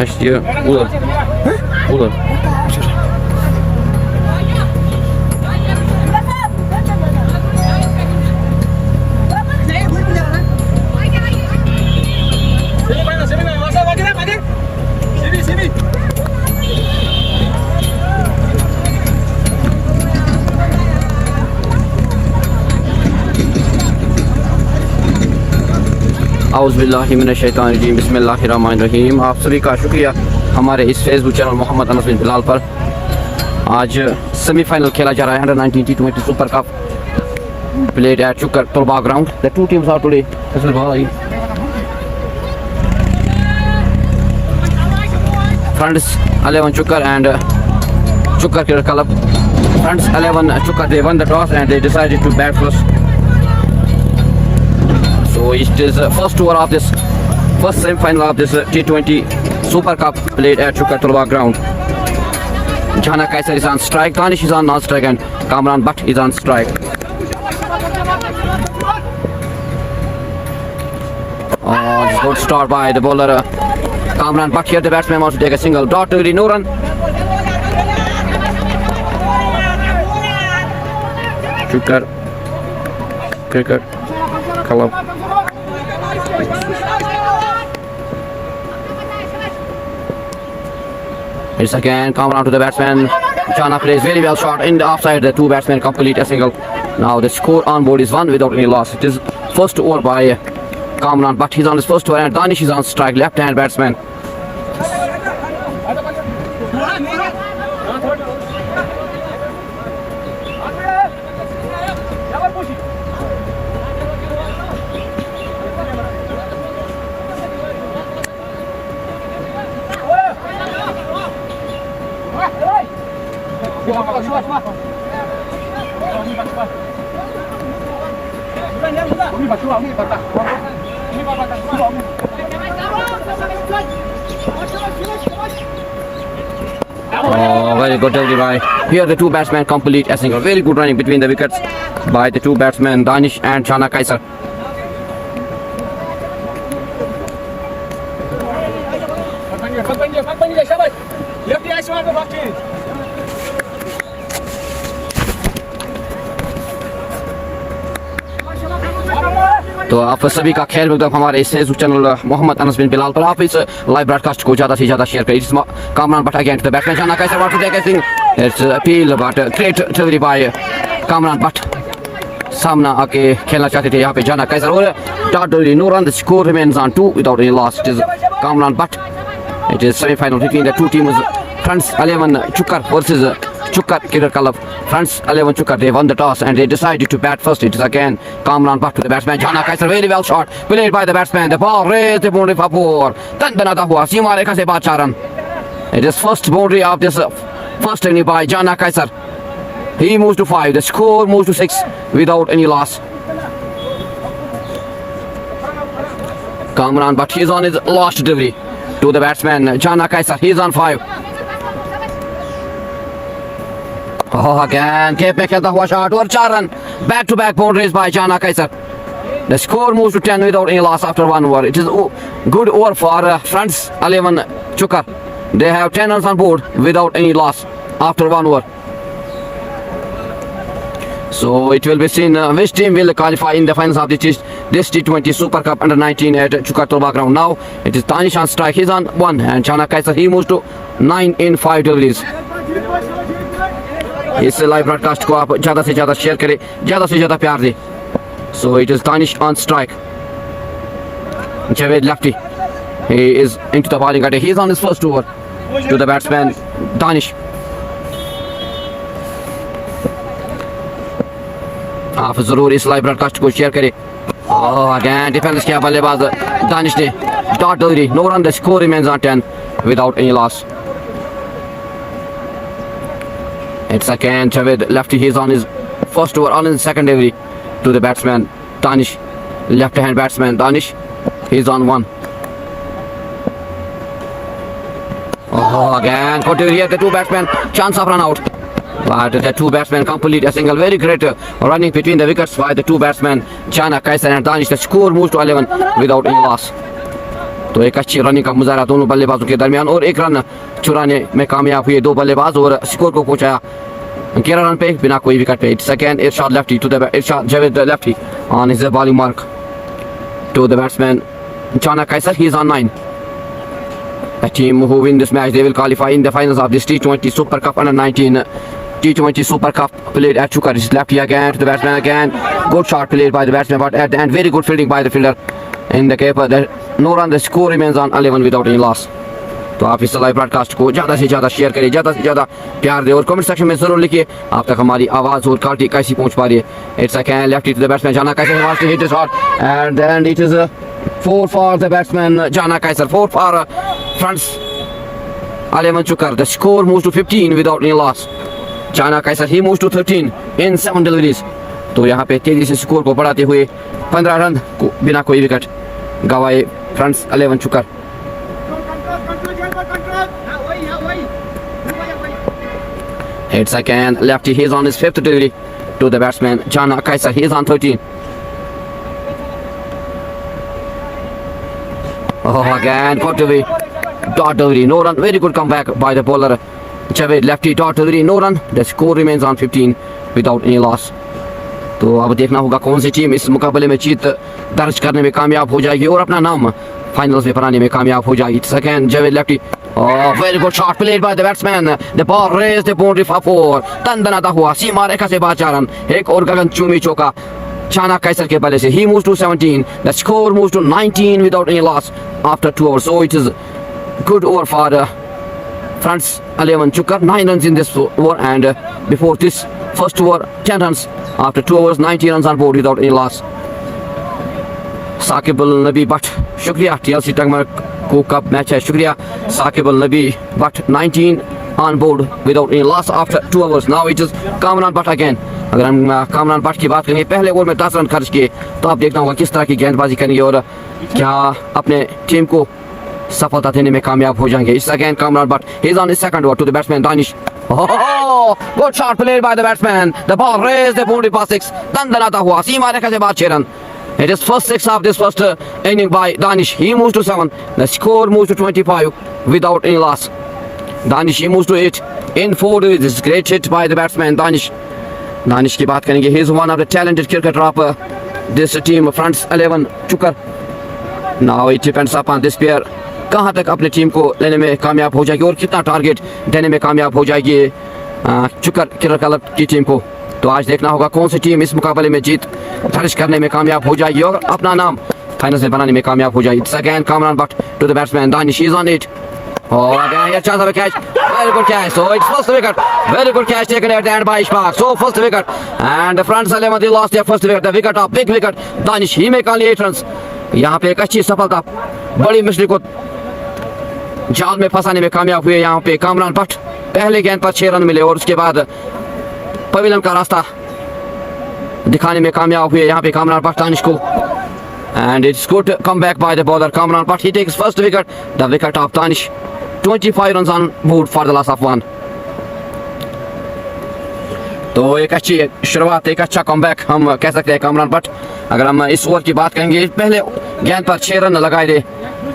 Hier, Ulan. Ulan. औज़ुबिल्लाहिमिनश्शैतानिर्रजीम बिस्मिल्लाहिर्रहमानिर्रहीम। आप सभी का शुक्रिया हमारे इस फेसबुक चैनल मोहम्मद अनस बिन बिलाल पर। आज सेमीफाइनल खेला जा रहा है under 19 T20 super cup played at Chukar Tolba ground. The two teams are today. Friends 11 Chukar and Chukar Cricket Club. Friends 11 Chukar, they won the toss and they decided to bat first. So it is first over of this first semi-final of this T20 Super Cup played at Chukar Tolba ground. Jana Kaisar is on strike, Danish is on non-strike and Kamran Butt is on strike. Oh, good start by the bowler Kamran Butt. Here the batsman wants to take a single. Dot to no run. Chukar Cricket Club. It's again Kamran to the batsman. Jana plays very well shot in the offside. The two batsmen complete a single. Now the score on board is 1 without any loss. It is first over by Kamran, but he's on his first over and Danish is on strike, left hand batsman. Oh, very good delivery by here the two batsmen complete a single. Very good running between the wickets by the two batsmen Danish and Jana Kaisar. तो आप सभी का खैर मकदम हमारे इस Facebook channel Mohammad Anas बिन बिलाल पर। आप इस लाइव ब्रॉडकास्ट को ज़्यादा से ज़्यादा शेयर करें। Kamran Butt again to the batsman. Jana Kaisar wants to take a thing. It's appeal but great delivery by Kamran Butt. सामना आके खेलना चाहते थे यहाँ पे Jana Kaisar और dot delivery, no run. The score remains on 2 without any loss. It is Kamran Butt. It is semi-final between the two teams. Friends 11 Chukar versus Chukar Cricket Club. Friends 11 Chukar, they won the toss and they decided to bat first. It is again Kamran Butt to the batsman. Jana Kaisar, very well shot, played by the batsman. The ball raised the boundary for 4. Tandanata hua, Sima Rekha se baat 4 run. It is first boundary of this first inning by Jana Kaisar. He moves to 5. The score moves to 6 without any loss. Kamran Butt, he is on his last delivery to the batsman Jana Kaisar. He is on 5. Oh, again, Cape में खेलता हुआ shot और 4 run. Back-to-back boundaries by Jana Kaisar. The score moves to 10 without any loss after 1 over. It is good over for Friends 11 Chukar. They have 10 runs on board without any loss after 1 over. So it will be seen which team will qualify in the finals of this T20 Super Cup under 19 at Chukar Tolba ground. Now it is Danish on strike. He's on 1 and Jana Kaisar, he moves to 9 in 5 deliveries. इस live broadcast को आप ज़्यादा से ज़्यादा share करें, ज़्यादा से ज़्यादा प्यार दें. So it is Danish on strike. Javed lefty. He is into the bowling attack. He is on his first over to the batsman Danish. आप ज़रूर इस लाइव ब्रॉडकास्ट को शेयर करें. Again डिफेंस किया बल्लेबाज दानिश ने. Dot delivery, no run. The score remains on 10 without any loss. It's again Javed lefty. He's on his first over, on his second delivery to the batsman Danish. Left hand batsman Danish. He's on 1. Again good delivery here. The two batsmen, chance of run out. But the two batsmen complete a single. Very great running between the wickets by the two batsmen Jana Kaisar and Danish. The score moves to 11 without any loss. तो एक अच्छी running का मुजाहरा दोनों बल्लेबाजों के दरमियान और एक रन चुराने में कामयाब हुए दो बल्लेबाज और स्कोर को पहुंचाया 11 रन पे बिना कोई विकेट पे. It's again Irshad lefty to the Irshad Javed the lefty on his bowling mark to the batsman Jana Kaisar. He is on 9. A team who win this match they will qualify in the finals of this T20 Super Cup under 19 T20 Super Cup played at Chukar. It's lefty again to the batsman again. Good shot played by the batsman, but at the end very good fielding by the fielder in the keeper. No run. The score remains on 11 without any loss. तो आप इस live broadcast को ज़्यादा से ज़्यादा share करें, ज़्यादा से ज़्यादा प्यार दें और कमेंट सेक्शन में ज़रूर लिखिए आप तक हमारी आवाज़ और क्वालिटी कैसी पहुंच पा रही है. It's a can left to the batsman Jana Kaiser wants to hit this shot and then it is 4 for the batsman Jana Kaiser, 4 for Friends 11 Chuker. The score moves to 15 without any loss. Jana Kaiser he moves to 13 in 7 deliveries. तो यहाँ पे तेजी से score को बढ़ाते हुए 15 run को बिना कोई विकेट गवाए fronts 11 चुकर. It's again lefty. He is on his 5th delivery to the batsman Jana Kaisar. He is on 13. Oh, again got away. Dot delivery. No run. Very good comeback by the bowler Javed. Lefty dot delivery. No run. The score remains on 15 without any loss. तो अब देखना होगा कौन सी team इस मुकाबले में जीत दर्ज करने में कामयाब हो जाएगी और अपना नाम फाइनल्स में बनाने में कामयाब हो जाएगी. Second Javed lefty. Oh, very good shot played by the batsman. The ball raised the boundary for 4. तंदनाता हुआ सीमा रेखा से बाहर 4 रन. एक और गगनचुंबी चौका जाना कैसर के बल्ले से. He moves to 17. The score moves to 19 without any loss after 2 overs. So it is good over for fronts 11 Chukar. 9 runs in this over and before this first over 10 runs after 2 overs 90 runs on board without any loss. Shakib Al Nabi but शुक्रिया TLC Tangmar को cup match है. शुक्रिया साकिब अल नबी but 19 on board without any loss after 2 overs. Now it is Kamran but again. अगर हम Kamran but की बात करेंगे पहले ओवर में 10 रन खर्च किए तो आप देखना होगा किस तरह की गेंदबाजी करेंगे और क्या अपने टीम को सफलता देने में कामयाब हो जाएंगे. इस again Kamran but he is on his second over to the batsman Danish. Oh, good shot played by the batsman. The ball raised the boundary past 6. दंदनाता हुआ सीमा रेखा से बाहर 6 run. It is first 6 of this first inning by Danish. He moves to 7. The score moves to 25 without any loss. Danish he moves to 8 in 4. This is great hit by the batsman Danish. Danish की बात करेंगे. He is one of the talented cricketer of this team fronts 11 Chukar. Now it depends upon this pair. कहाँ तक अपने team को लेने में कामयाब हो जाएगी और कितना टारगेट देने में कामयाब हो जाएगी चुकर क्रिकेट क्लब की टीम को. तो आज देखना होगा कौन सी टीम इस मुकाबले में जीत दर्ज करने में कामयाब हो जाएगी और अपना नाम फाइनल्स में बनाने में कामयाब हो जाएगी. Again Kamran but to the batsman Danish. He is on 8. Oh, again a chance of a catch. Very good catch. So it's first wicket. Very good catch taken at the end by Ishfaq. So first wicket and the front 11 they lost their first wicket. The wicket of big wicket Danish. He make only 8 runs. यहाँ पे एक अच्छी सफलता बड़ी मछली को जाल में फंसाने में कामयाब हुए. यहाँ पे कामरान बट पहले गेंद पर 6 रन मिले और उसके बाद पवेलियन का रास्ता दिखाने में कामयाब हुए यहाँ पे कामरान बट Danish को. And it's good comeback by the bowler Kamran Bhatt. He takes first wicket, the wicket of Danish. 25 runs on board for the loss of 1. तो एक अच्छी शुरुआत, एक अच्छा कमबैक हम कह सकते हैं कामरान बट. अगर हम इस ओवर की बात करेंगे पहले गेंद पर 6 रन लगाए थे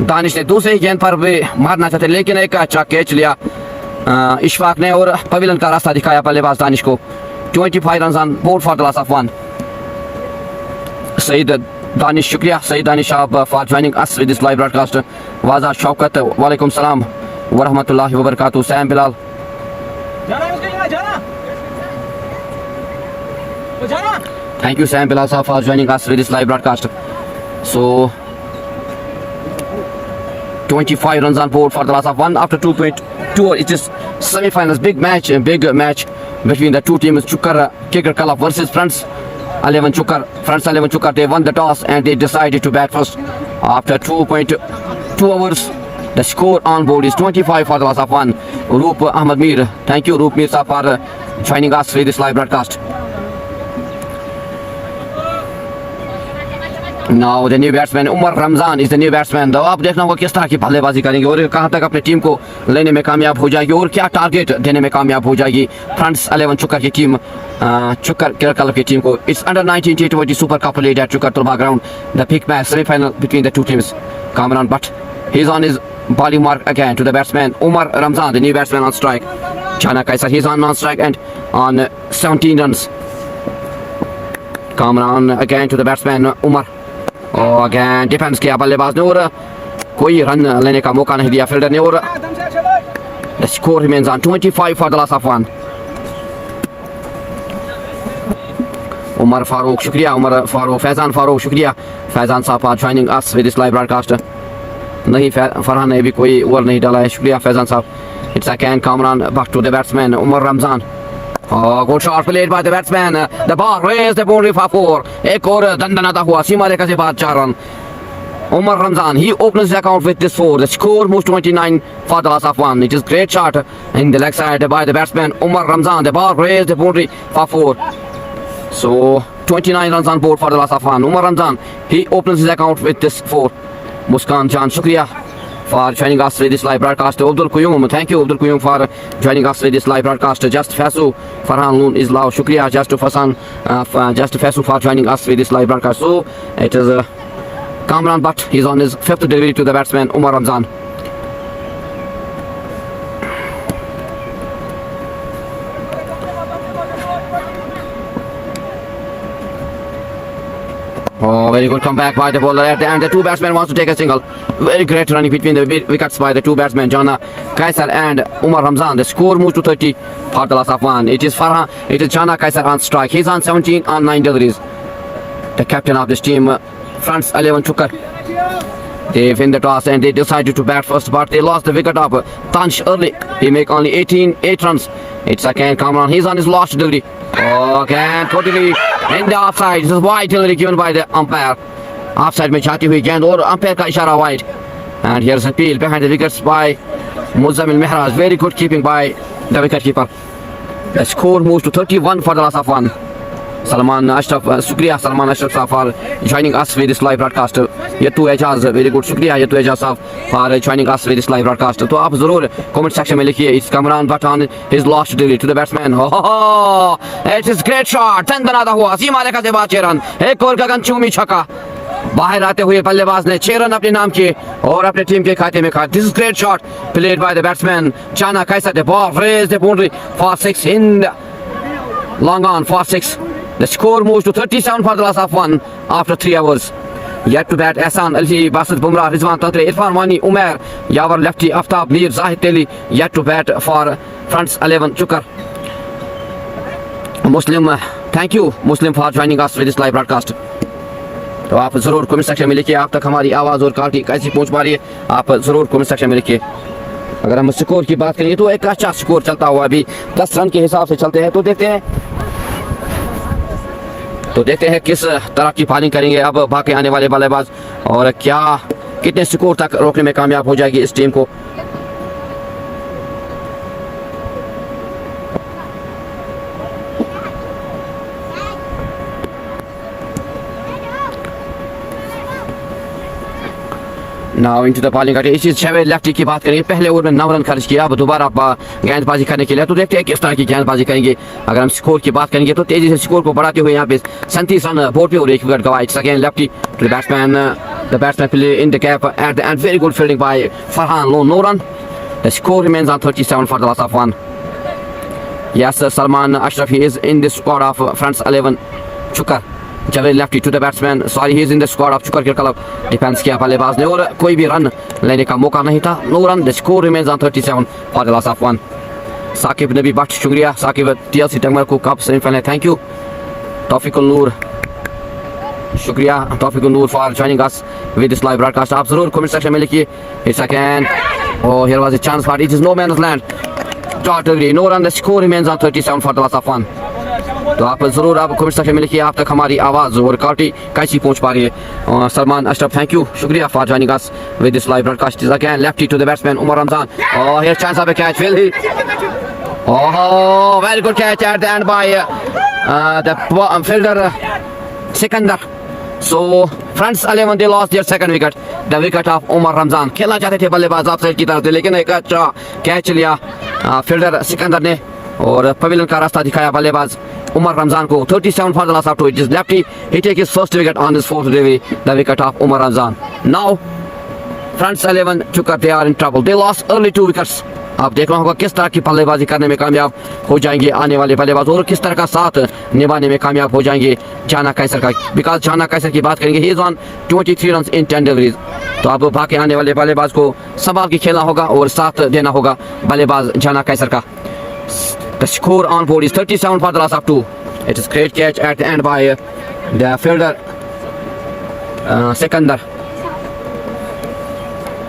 दानिश ने. दूसरी गेंद पर भी मारना चाहते लेकिन एक अच्छा कैच लिया इशफाक ने और पवेलियन का रास्ता दिखाया बल्लेबाज दानिश को. 25 runs on board for the loss of 1. Saeed Danish शुक्रिया सईद दानिश साहब for joining us with this live broadcast. वाजा शौकत वालेकुम सलाम वरहमतुल्लाहि वबरकातुहू. Sam Bilal thank you Sam Bilal for joining us with this live broadcast. So 25 runs on board for the loss of 1 after 2.2. It is semi-finals, big match between the two teams. Chukar Cricket Club versus Fronts 11 Chukar. Fronts 11 Chukar, they won the toss and they decided to bat first. After 2.2 hours, the score on board is 25 for the loss of 1. Roop Ahmad Mir, thank you Roop Mir sir for joining us with this live broadcast. Now the new batsman Umar Ramzan is the new batsman. तो आप देखना होगा किस तरह की बल्लेबाजी करेंगे और कहां तक अपनी टीम को लेने में कामयाब हो जाएगी और क्या टारगेट देने में कामयाब हो जाएगी फ्रंट्स 11 चुकर की टीम. चुकर क्रिकेट क्लब की टीम को. It's under 19 T20 Super Cup played at Chukar Turba ground. The big match semi-final between the two teams. Kamran Bhatt He's on his body mark again to the batsman Umar Ramzan, the new batsman on strike. Chana Kaisar, he's on non-strike and on 17 runs. Kamran again to the batsman Umar. Oh, again defence किया बल्लेबाज ने और कोई run लेने का मौका नहीं दिया फील्डर ने और the score remains on 25 for the loss of 1. Umar Farooq शुक्रिया उमर फारूक फैजान फारूक शुक्रिया फैजान साहब for joining us with this live broadcast. नहीं फरहान ने भी कोई ओवर नहीं डाला है शुक्रिया फैजान साहब. It's again Kamran back to the batsman Umar Ramzan. Oh, good shot played by the batsman. The ball raised the boundary for 4. एक और दंडनाता हुआ सीमा रेखा से बाद 4 run. Umar Ramzan, he opens the account with this 4. The score moves 29 for the loss of 1. It is great shot in the leg side by the batsman Umar Ramzan. The ball raised the boundary for 4. So 29 runs on board for the loss of 1. Umar Ramzan, he opens his account with this 4. Muskan Jan, shukriya for joining us with this live broadcast. Abdul Qayyum, thank you Abdul Qayyum for joining us with this live broadcast. Just Fasu, Farhan Loon is loud. Shukriya Just Fasu for joining us with this live broadcast. So it is Kamran Butt. He's on his 5th delivery to the batsman Umar Ramzan. Oh, very good comeback by the bowler at the end. The two batsmen wants to take a single. Very great running between the wickets by the two batsmen, Jana Kaisar and Umar Ramzan. The score moves to 30 for the loss of 1. It is Jana Kaisar on strike. He's on 17 on 9 deliveries. The captain of this team, France 11 Chukar. They win the toss and they decided to bat first, but they lost the wicket of Tansh early. He make only 8 runs. It's again Kamran. He's on his last delivery. Oh, again totally in the offside. This is wide delivery given by the umpire. Offside में जाती हुई गेंद और umpire का इशारा wide. And here's an appeal behind the wickets by Muzammil Mehraj. Very good keeping by the wicket keeper. The score moves to 31 for the loss of 1. Salman Ashraf, shukriya Salman Ashraf sahab for joining us with this live broadcast. Yatu Ejaz, very good shukriya Yatu Ejaz sahab for joining us with this live broadcast. तो आप जरूर comment section में लिखिए. It's Kamran Butt on his last delivery to the batsman. Oh, it is great shot. दंडनाता हुआ सीमा रेखा से बाद 6 run. एक और गगनचुंबी छक्का. बाहर आते हुए बल्लेबाज ने 6 रन अपने नाम किए और अपने टीम के खाते में खाए. This is great shot played by the batsman Jana Kaisar. The ball raised the boundary for 6 in the long on for 6. The score moves to 37 for the loss of 1 after 3 hours. Yet to bat Ehsan Ali, Basit Bumrah, Rizwan Tantre, Irfan Wani, Umair, Yawar lefty, Aftab, Mir, Zahid Teli. Yet to bat for France 11 Chukar. Muslim, thank you Muslim for joining us with this live broadcast. तो आप ज़रूर comment section में लिखिए आप तक हमारी आवाज़ और क्वालिटी कैसी पहुंच पा रही है. आप ज़रूर कमेंट सेक्शन में लिखिए. अगर हम स्कोर की बात करें तो एक अच्छा स्कोर चलता हुआ अभी 10 रन के हिसाब से चलते हैं. तो देखते हैं किस तरह की बॉलिंग करेंगे अब बाकी आने वाले बल्लेबाज और क्या कितने स्कोर तक रोकने में कामयाब हो जाएगी इस टीम को. Now into the bowling करते हैं. इसी छवे लेफ्टी की बात करेंगे. पहले ओवर में 9 रन खर्च किया. अब दोबारा गेंदबाजी करने के लिए तो देखते हैं किस तरह की गेंदबाजी करेंगे. अगर हम स्कोर की बात करेंगे तो तेजी से स्कोर को बढ़ाते हुए यहाँ पे 37 रन बोर्ड पे और 1 विकेट गवाए. It's again lefty to the batsman play in the gap at the end. Very good fielding by Farhan Loon. No run. The score remains on 37 for the loss of 1. Yes, Salman Ashraf, he is in the squad of France 11 Chukar. Javed lefty to the batsman. Sorry, he is in the squad of Chukar Cricket Club. Defense किया बल्लेबाज ने और कोई भी run लेने का मौका नहीं था. No run. The score remains on 37 for the loss of 1. Saqib नबी भट्ट शुक्रिया. साकिब TLC टंगमर को कप सेमीफाइनल. Thank you. तौफीकुल नूर शुक्रिया तौफीकुल नूर for joining us with this live broadcast. आप जरूर कमेंट सेक्शन में लिखिए. It's again. Oh, here was a chance but it is no man's land. Dot degree. No run. The score remains on 37 for the loss of 1. तो आप जरूर आप comment section में लिखिए आप तक हमारी आवाज़ और क्वालिटी कैसी पहुंच पा रही है. सलमान अशरफ थैंक यू शुक्रिया for joining us with this live broadcast. Is again lefty to the batsman Umar Ramzan. Oh here chance of a catch. Will he? Oh very good catch at the end by the fielder Sikandar. So France 11 they lost their second wicket, the wicket of Umar Ramzan. खेलना चाहते थे बल्लेबाज offside की तरफ से लेकिन एक अच्छा कैच लिया फील्डर सिकंदर ने और पवेलियन का रास्ता दिखाया बल्लेबाज Umar Ramzan को. 37 for the loss of 2. It is lefty. He take his first wicket on his 4th delivery, the wicket of Umar Ramzan. Now Friends 11 चुकर they are in trouble, they lost early 2 wickets. आप देखना होगा किस तरह की बल्लेबाजी करने में कामयाब हो जाएंगे आने वाले बल्लेबाज और किस तरह का साथ निभाने में कामयाब हो जाएंगे जाना कैसर का, बिकॉज जाना कैसर की बात करेंगे, ही is on 23 run in 10 deliveries. तो अब बाकी आने वाले बल्लेबाज को संभाल के खेलना होगा और साथ देना होगा बल्लेबाज जाना कैसर का। The score on board is 37 for the loss of 2. It is great catch at the end by the fielder Sikandar.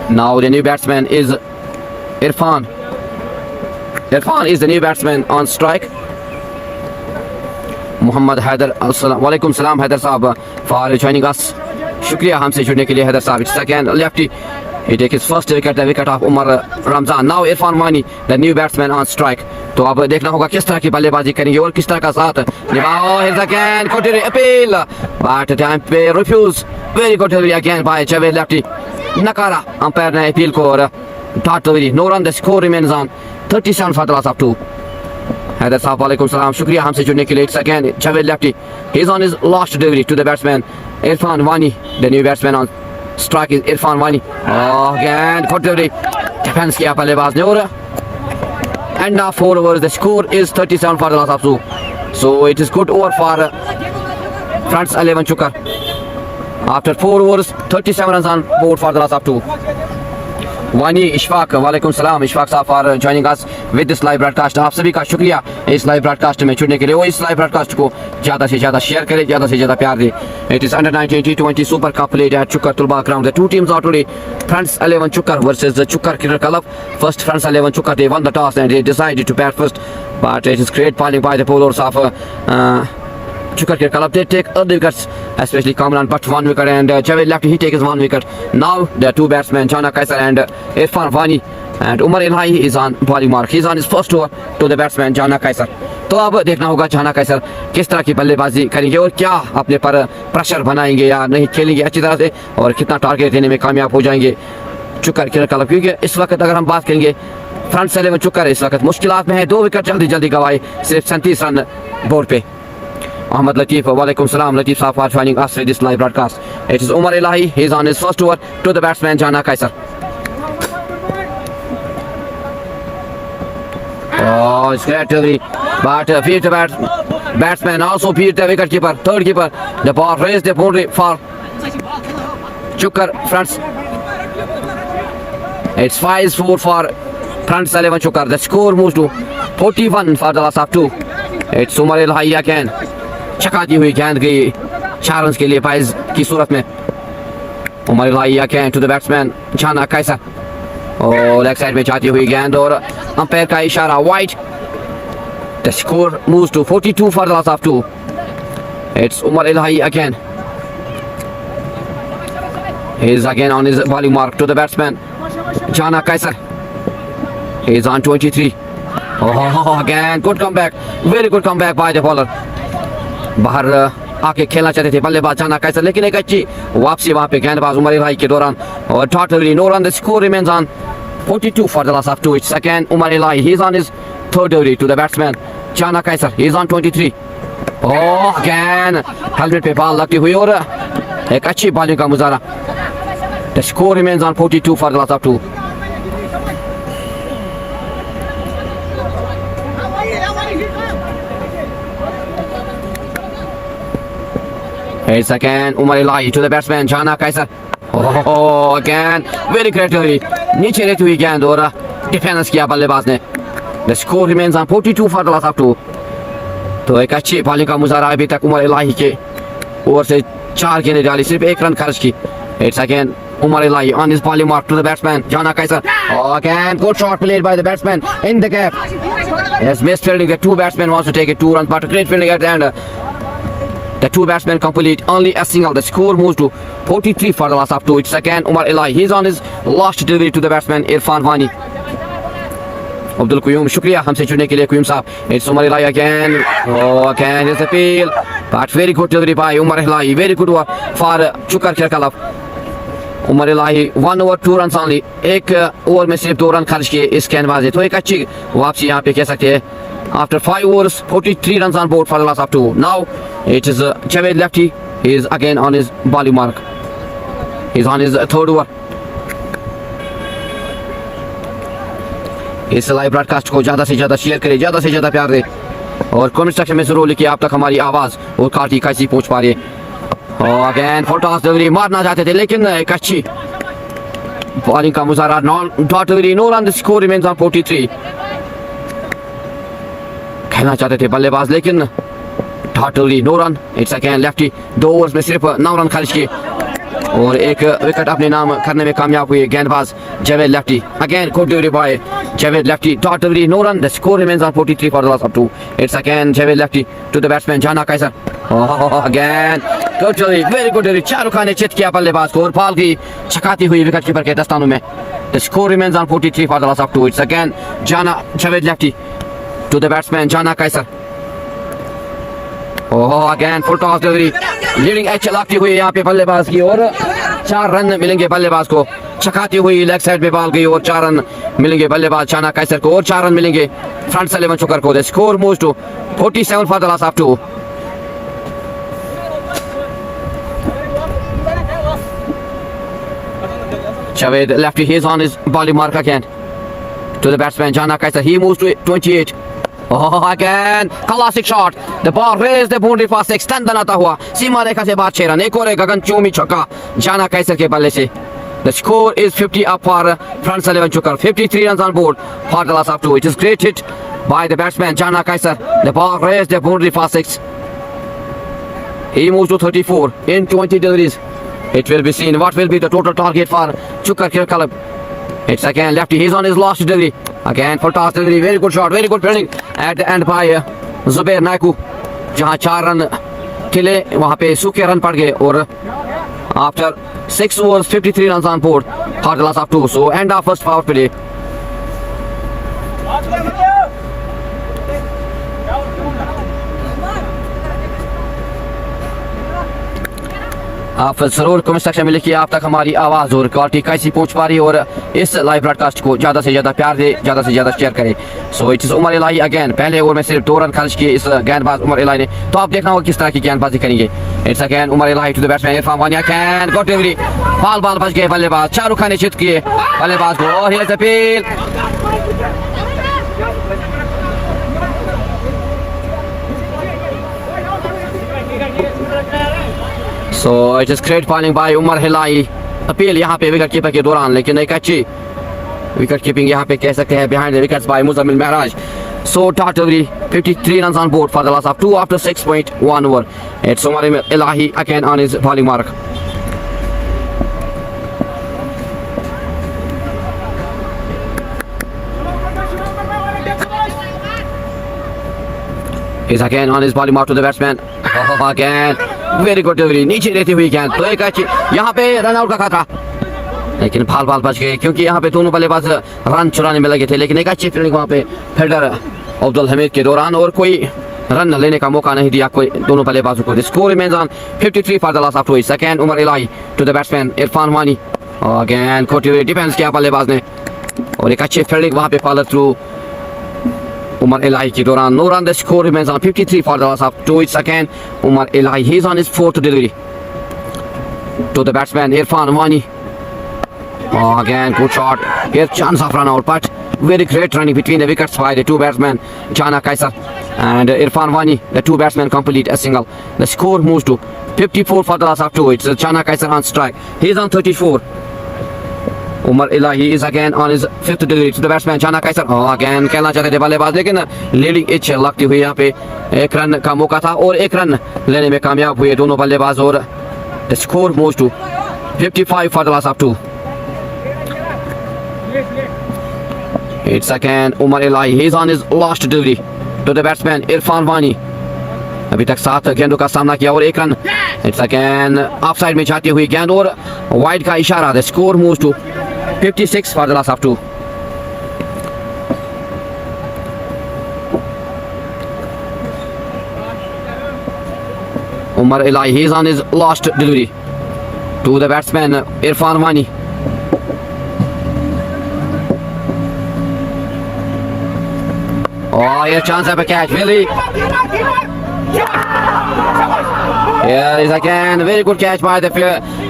Now the new batsman is Irfan. Irfan is the new batsman on strike. Muhammad Haider, Walaikum Salam Haider Saab for joining us. Shukriya हमसे जुड़ने के लिए हैदर साहब। It's again lefty. He take his first wicket, the wicket of Umar Ramzan. Now Irfan Wani, the new batsman on strike. तो अब देखना होगा किस तरह की बल्लेबाजी करेंगे और किस तरह का साथ निभाओ। Here's again Kotiri appeal, but time पे refuse. Very good delivery again by Javed lefty. नकारा अंपायर ने अपील को और dot delivery. No run, the score remains on 37 for the loss of 2. Haider साहब वालेकुम सलाम, शुक्रिया हमसे जुड़ने के लिए। It's again Javed lefty. He's on his last delivery to the batsman Irfan Wani, the new batsman on strike is Irfan Wani. Oh, again good delivery. Defense किया बल्लेबाज ने और end of 4 overs. The score is 37 for the loss of 2. So it is good over for fronts 11 Chukar. After 4 overs, 37 runs on board for the loss of 2. वानी इशफाक, वालेकुम सलाम इशफाक साहब for joining us with this live broadcast. आप सभी का शुक्रिया इस live broadcast में जुड़ने के लिए। वो इस लाइव ब्रॉडकास्ट को ज़्यादा से ज़्यादा शेयर करें, ज़्यादा से ज़्यादा प्यार दें। It is under 19 T20 super cup played at Chuker Tulba ground. The two teams are today Friends 11 Chuker versus the Chuker cricket club. First Friends 11 चुकर they won the toss and they decided to bat first, but it is great bowling by the bowlers of Chukar Cricket Club. They take early wickets, especially Kamran but 1 wicket, and Javed lefty, he takes 1 wicket. Now the two batsmen Jana Kaisar and Irfan Wani, and Umar Ilahi is on bowling mark. He is on his first over to the batsman Jana Kaisar. तो अब देखना होगा जाना कैसर किस तरह की बल्लेबाजी करेंगे और क्या अपने पर प्रेशर बनाएंगे या नहीं खेलेंगे अच्छी तरह से और कितना टारगेट देने में कामयाब हो जाएंगे चुकर क्रिकेट क्लब। क्योंकि इस वक्त अगर हम बात करेंगे फ्रंट 11 चुकर इस वक्त मुश्किलात में है, 2 विकेट जल्दी जल्दी गवाए, सिर्फ 37 रन बोर्ड पे। Ahmad Latif, walaikum salam Latif sahab for joining us with this live broadcast. It is Umar Ilahi, he is on his first over to the batsman Jana Kaisar. Oh, it's great delivery, but beat the batsman also beat the wicket keeper, third keeper. The ball raised the boundary for Chukar fronts. It's 5-4 for fronts 11 Chukar. The score moves to 41 for the loss of 2. It's Umar Ilahi again. चकाती हुई गेंद गई 4 run के लिए फाइज की सूरत में। Umar Ilahi again to the batsman Jana कैसर, और leg side में जाती हुई गेंद और अंपायर का इशारा wide. The score moves to 42 for the loss of 2. It's Umar Ilahi again, he is again on his bowling mark to the batsman Jana Kaisar. He is on 23. Oh, again good comeback, very good comeback by the bowler. बाहर आके खेलना चाहते थे बल्लेबाज जाना कैसर, लेकिन एक अच्छी वापसी वहां पे गेंदबाज उमर इलाही के दौरान और totally no run. The score remains on 42 for the loss of 2. It's again Umar Ilahi, he is on his third delivery to the batsman Jana Kaiser, he is on 23. Oh, again helmet पे बॉल लगती हुई और एक अच्छी बॉलिंग का मुजाहरा। The score remains on 42 for the loss of 2. It's again Umar Ilahi to the batsman Jana Kaisar. Oh, again very great delivery. नीचे रहती हुई गेंद और डिफेंस किया बल्लेबाज ने। The score remains on 42 for the loss of 2. तो एक अच्छी बॉलिंग का मुजाहरा अभी तक उमर इलाही के ओवर से 4 गेंदें डाली, सिर्फ 1 रन खर्च की। It's again Umar Ilahi on his bowling mark to the batsman Jana Kaisar. Oh, again good shot played by the batsman in the gap. Yes, missed fielding. The 2 batsmen wants to take it 2 runs, but great fielding at the end. The 2 batsmen complete only a single. The score moves to 43 for the loss of 2. It's again Umar Ilahi. He's on his last delivery to the batsman Irfan Wani. Abdul Qayyum, shukriya हमसे जुड़ने के लिए Qayyum साहब. It's Umar Ilahi again. Oh, again his appeal. But very good delivery by Umar Ilahi. Very good work for Chukar Cricket Club. Umar Ilahi 1 over 2 runs only. एक over में सिर्फ 2 run खर्च किए इस गेंदबाज ने, तो एक अच्छी वापसी यहाँ पे कह सकते हैं। After 5 overs, 43 runs on board for the loss of 2. Now it is Javed lefty. He is again on his bowling mark. He is on his third over. इस लाइव ब्रॉडकास्ट को ज़्यादा से ज़्यादा शेयर करें, ज़्यादा से ज़्यादा प्यार दें और कमेंट सेक्शन में ज़रूर लिखिए आप तक हमारी आवाज़ और काटी कैसी पहुँच पा रही है। और अगेन फोटोस डिलीवरी मारना चाहते थे लेकिन एक अच्छी बॉलिंग का मुजाहरा, dot delivery, no run, the score remains on 43। खेलना चाहते थे बल्लेबाज लेकिन dot delivery, no run. It's again Lefty, 2 overs में सिर्फ 9 रन खर्च किए और एक विकेट अपने नाम करने में कामयाब हुए गेंदबाज Javed Lefty. Again good delivery by Javed Lefty, dot delivery, no run, the score remains on 43 for the loss of 2। It's again Javed Lefty to the batsman Jana Kaiser. Again good delivery, very good delivery. Shahrukh Khan ने चित किया बल्लेबाज को और बॉल की छकाती हुई wicket keeper के दस्तानों में। The score remains on 43 for the loss of 2। It's again Jana Javed Lefty to the batsman Jana Kaiser. Again full toss delivery, leading edge चलाती हुई यहाँ पे बल्लेबाज की और 4 रन मिलेंगे बल्लेबाज को। छकाती हुई लेग साइड पे बॉल गई और 4 रन मिलेंगे बल्लेबाज शाना कैसर को और 4 रन मिलेंगे फ्रंट से 11 चुकर को। The score moves to 47 for the loss of 2। Javed lefty, he is on his bowling mark again to the batsman Jana Kaisar. He moves to 28. Again classic shot, the ball raised the boundary for 6, तंदनाता हुआ सीमा रेखा से बाहर 6 run. एक और गगन चूमी छक्का जाना कैसर के बल्ले से। The score is 50 up for front 11 chukar, 53 runs on board for the loss of 2. It is great hit by the batsman Jana Kaisar. The ball raised the boundary for 6. He moves to 34 in 20 deliveries. It will be seen what will be the total target for Chukar Cricket Club. It's again lefty, he's on his last delivery. Again for toss delivery, very good shot, very good fielding at the end by Zubair Naiku. जहाँ 4 run खिले वहाँ पे सूखे run पड़ गए और after 6 overs 53 runs on board for the loss of 2. So end of first power play. आप जरूर कमेंट सेक्शन में लिखिए आप तक हमारी आवाज़ और क्वालिटी कैसी पहुंच पा रही है और इस लाइव ब्रॉडकास्ट को ज़्यादा से ज़्यादा प्यार दे, ज़्यादा से ज़्यादा शेयर करें। So it's Umar Ilahi again, पहले ओवर में सिर्फ 2 रन खर्च किए इस गेंदबाज उमर इलाही ने। तो आप देखना होगा किस तरह की गेंदबाजी करेंगे। It's again Umar Ilahi to the batsman Irfan Wania, can good delivery, ball बच गए बल्लेबाज शाहरुख खान ने चित किए बल्लेबाज को और here's appeal. So it is great bowling by Umar Ilahi. Appeal यहाँ पे विकेट कीपर के दौरान, लेकिन एक अच्छी विकेट कीपिंग यहाँ पे कह सकते हैं behind the wickets by Muzammil Maharaj. So dot delivery, 53 runs on board for the loss of 2 after 6.1 over. It's Umar Elahi again on his bowling mark. He's again on his bowling mark to the batsman. Again very good delivery, नीचे रहती हुई गेंद। तो एक अच्छी यहाँ पे run out का खतरा, लेकिन बाल बच गए क्योंकि यहाँ पे दोनों बल्लेबाज रन चुराने में लगे थे। लेकिन एक अच्छी फील्डिंग वहाँ पे फील्डर अब्दुल हमीद के दौरान और कोई रन लेने का मौका नहीं दिया कोई दोनों बल्लेबाजों को। Score remains on 53 for the loss of 2। Second Umar Ilahi to the batsman Irfan Wani. Again good defence किया बल्लेबाज ने और एक अच्छी फील्डिंग वहाँ पे फॉलो थ्रू Umar Elahi के दौरान। No run, the score remains on 53 for the loss of 2। It's again Umar Ilahi, he is on his 4th delivery to the batsman Irfan Wani. Again good shot, here chance of run out but very great running between the wickets by the two batsmen Jana Kaisar and Irfan Wani. The two batsmen complete a single. The score moves to 54 for the loss of 2. It's Jana Kaisar on strike. He is on 34. Umar Ilahi is again on his 5th delivery to the batsman Jana Kaisar. Again कहना चाहते थे बल्लेबाज, लेकिन leading edge लगती हुई यहाँ पे 1 run का मौका था और 1 रन लेने में कामयाब हुए दोनों बल्लेबाज और the score moves to 55 for the loss of 2. It's again Umar Elahi. He's on his last delivery to the batsman Irfan Wani. अभी तक 7 गेंदों का सामना किया और 1 run. It's again of side में जाती हुई गेंद और वाइड का इशारा। The score moves to 56 for the loss of 2. Umar Elahi, he's on his last delivery to the batsman Irfan Wani. Oh, here chance of a catch, really. Here is again a very good catch by the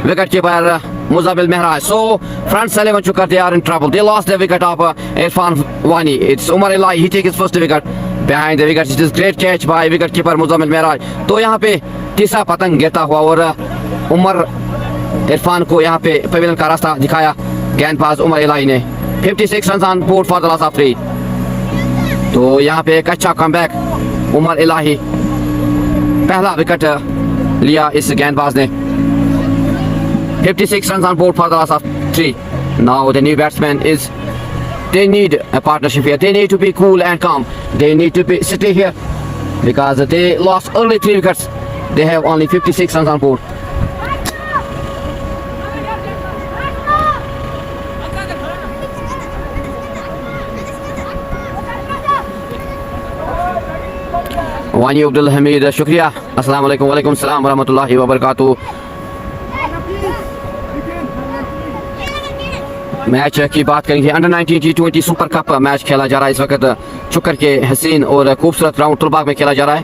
wicket keeper Muzammil Mehraj. So France 11 Chukar, they are in trouble. They lost the wicket of Irfan Wani. It's Umar Elahi. He takes his first wicket behind the wicket. It is great catch by wicket keeper Muzammil Mehraj. तो यहाँ पे तीसरा पतंग गिरता हुआ और उमर इरफान को यहाँ पे पवेलियन का रास्ता दिखाया गेंदबाज उमर इलाही ने. 56 run on board for the loss of 3. तो यहाँ पे एक अच्छा कमबैक उमर इलाही, पहला विकेट लिया इस गेंदबाज ने. 56 runs on board for the loss of 3. Now the new batsman is, they need a partnership here. They need to be cool and calm. They need to be stay here because they lost only 3 wickets. They have only 56 runs on board. वानी अब्दुल हमीद, शुक्रिया. अस्सलाम वालेकुम. वालेकुम सलाम व रहमतुल्लाहि व बरकातहू. Match की बात करेंगे. Under 19 T20 super cup match खेला जा रहा है इस वक्त. चुकर के हसीन और खूबसूरत राउंड तुलबाग में खेला जा रहा है.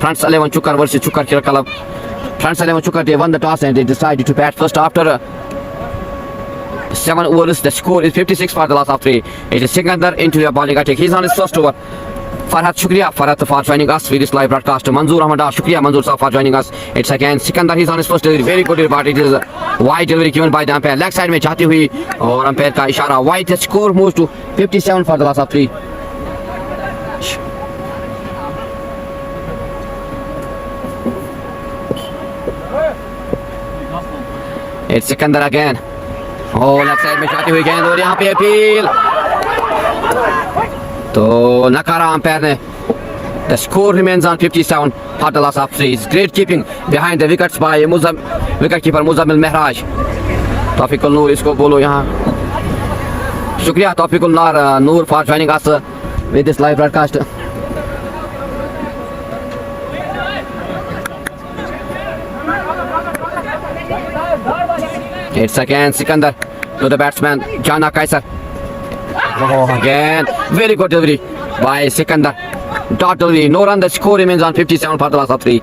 Friends 11 Chuker versus Chuker cricket club. Friends 11 Chuker, they won the toss and they decided to bat first after 7 overs. The score is 56 for the loss of 3. It is Sikandar into the bowling attack. He's on his first over. Farhat, shukriya Farhat for joining us with this live broadcast. Manzoor Ahmad, shukriya Manzoor sir for joining us. It's again Sikandar. He's on his first delivery. Very good delivery, but it is a wide delivery given by the umpire. Leg side में जाती हुई और umpire का इशारा. Wide. The score moves to 57 for the loss of 3. It's Sikandar again. Oh, leg side में जाती हुई गेंद और यहाँ पे अपील तो नकारा अंपायर ने. The score remains on 57 for the loss of 3. It's great keeping behind the wickets by wicket keeper Muzammil Mehraj. Tawfiqul Noor इसको बोलो यहाँ. शुक्रिया Tawfiqul Noor for joining us with this live broadcast. It's again Sikandar to the batsman Jana Kaisar. Oh, again, very good delivery by Sikandar. Dot delivery, no run. The score remains on 57 for the loss of 3.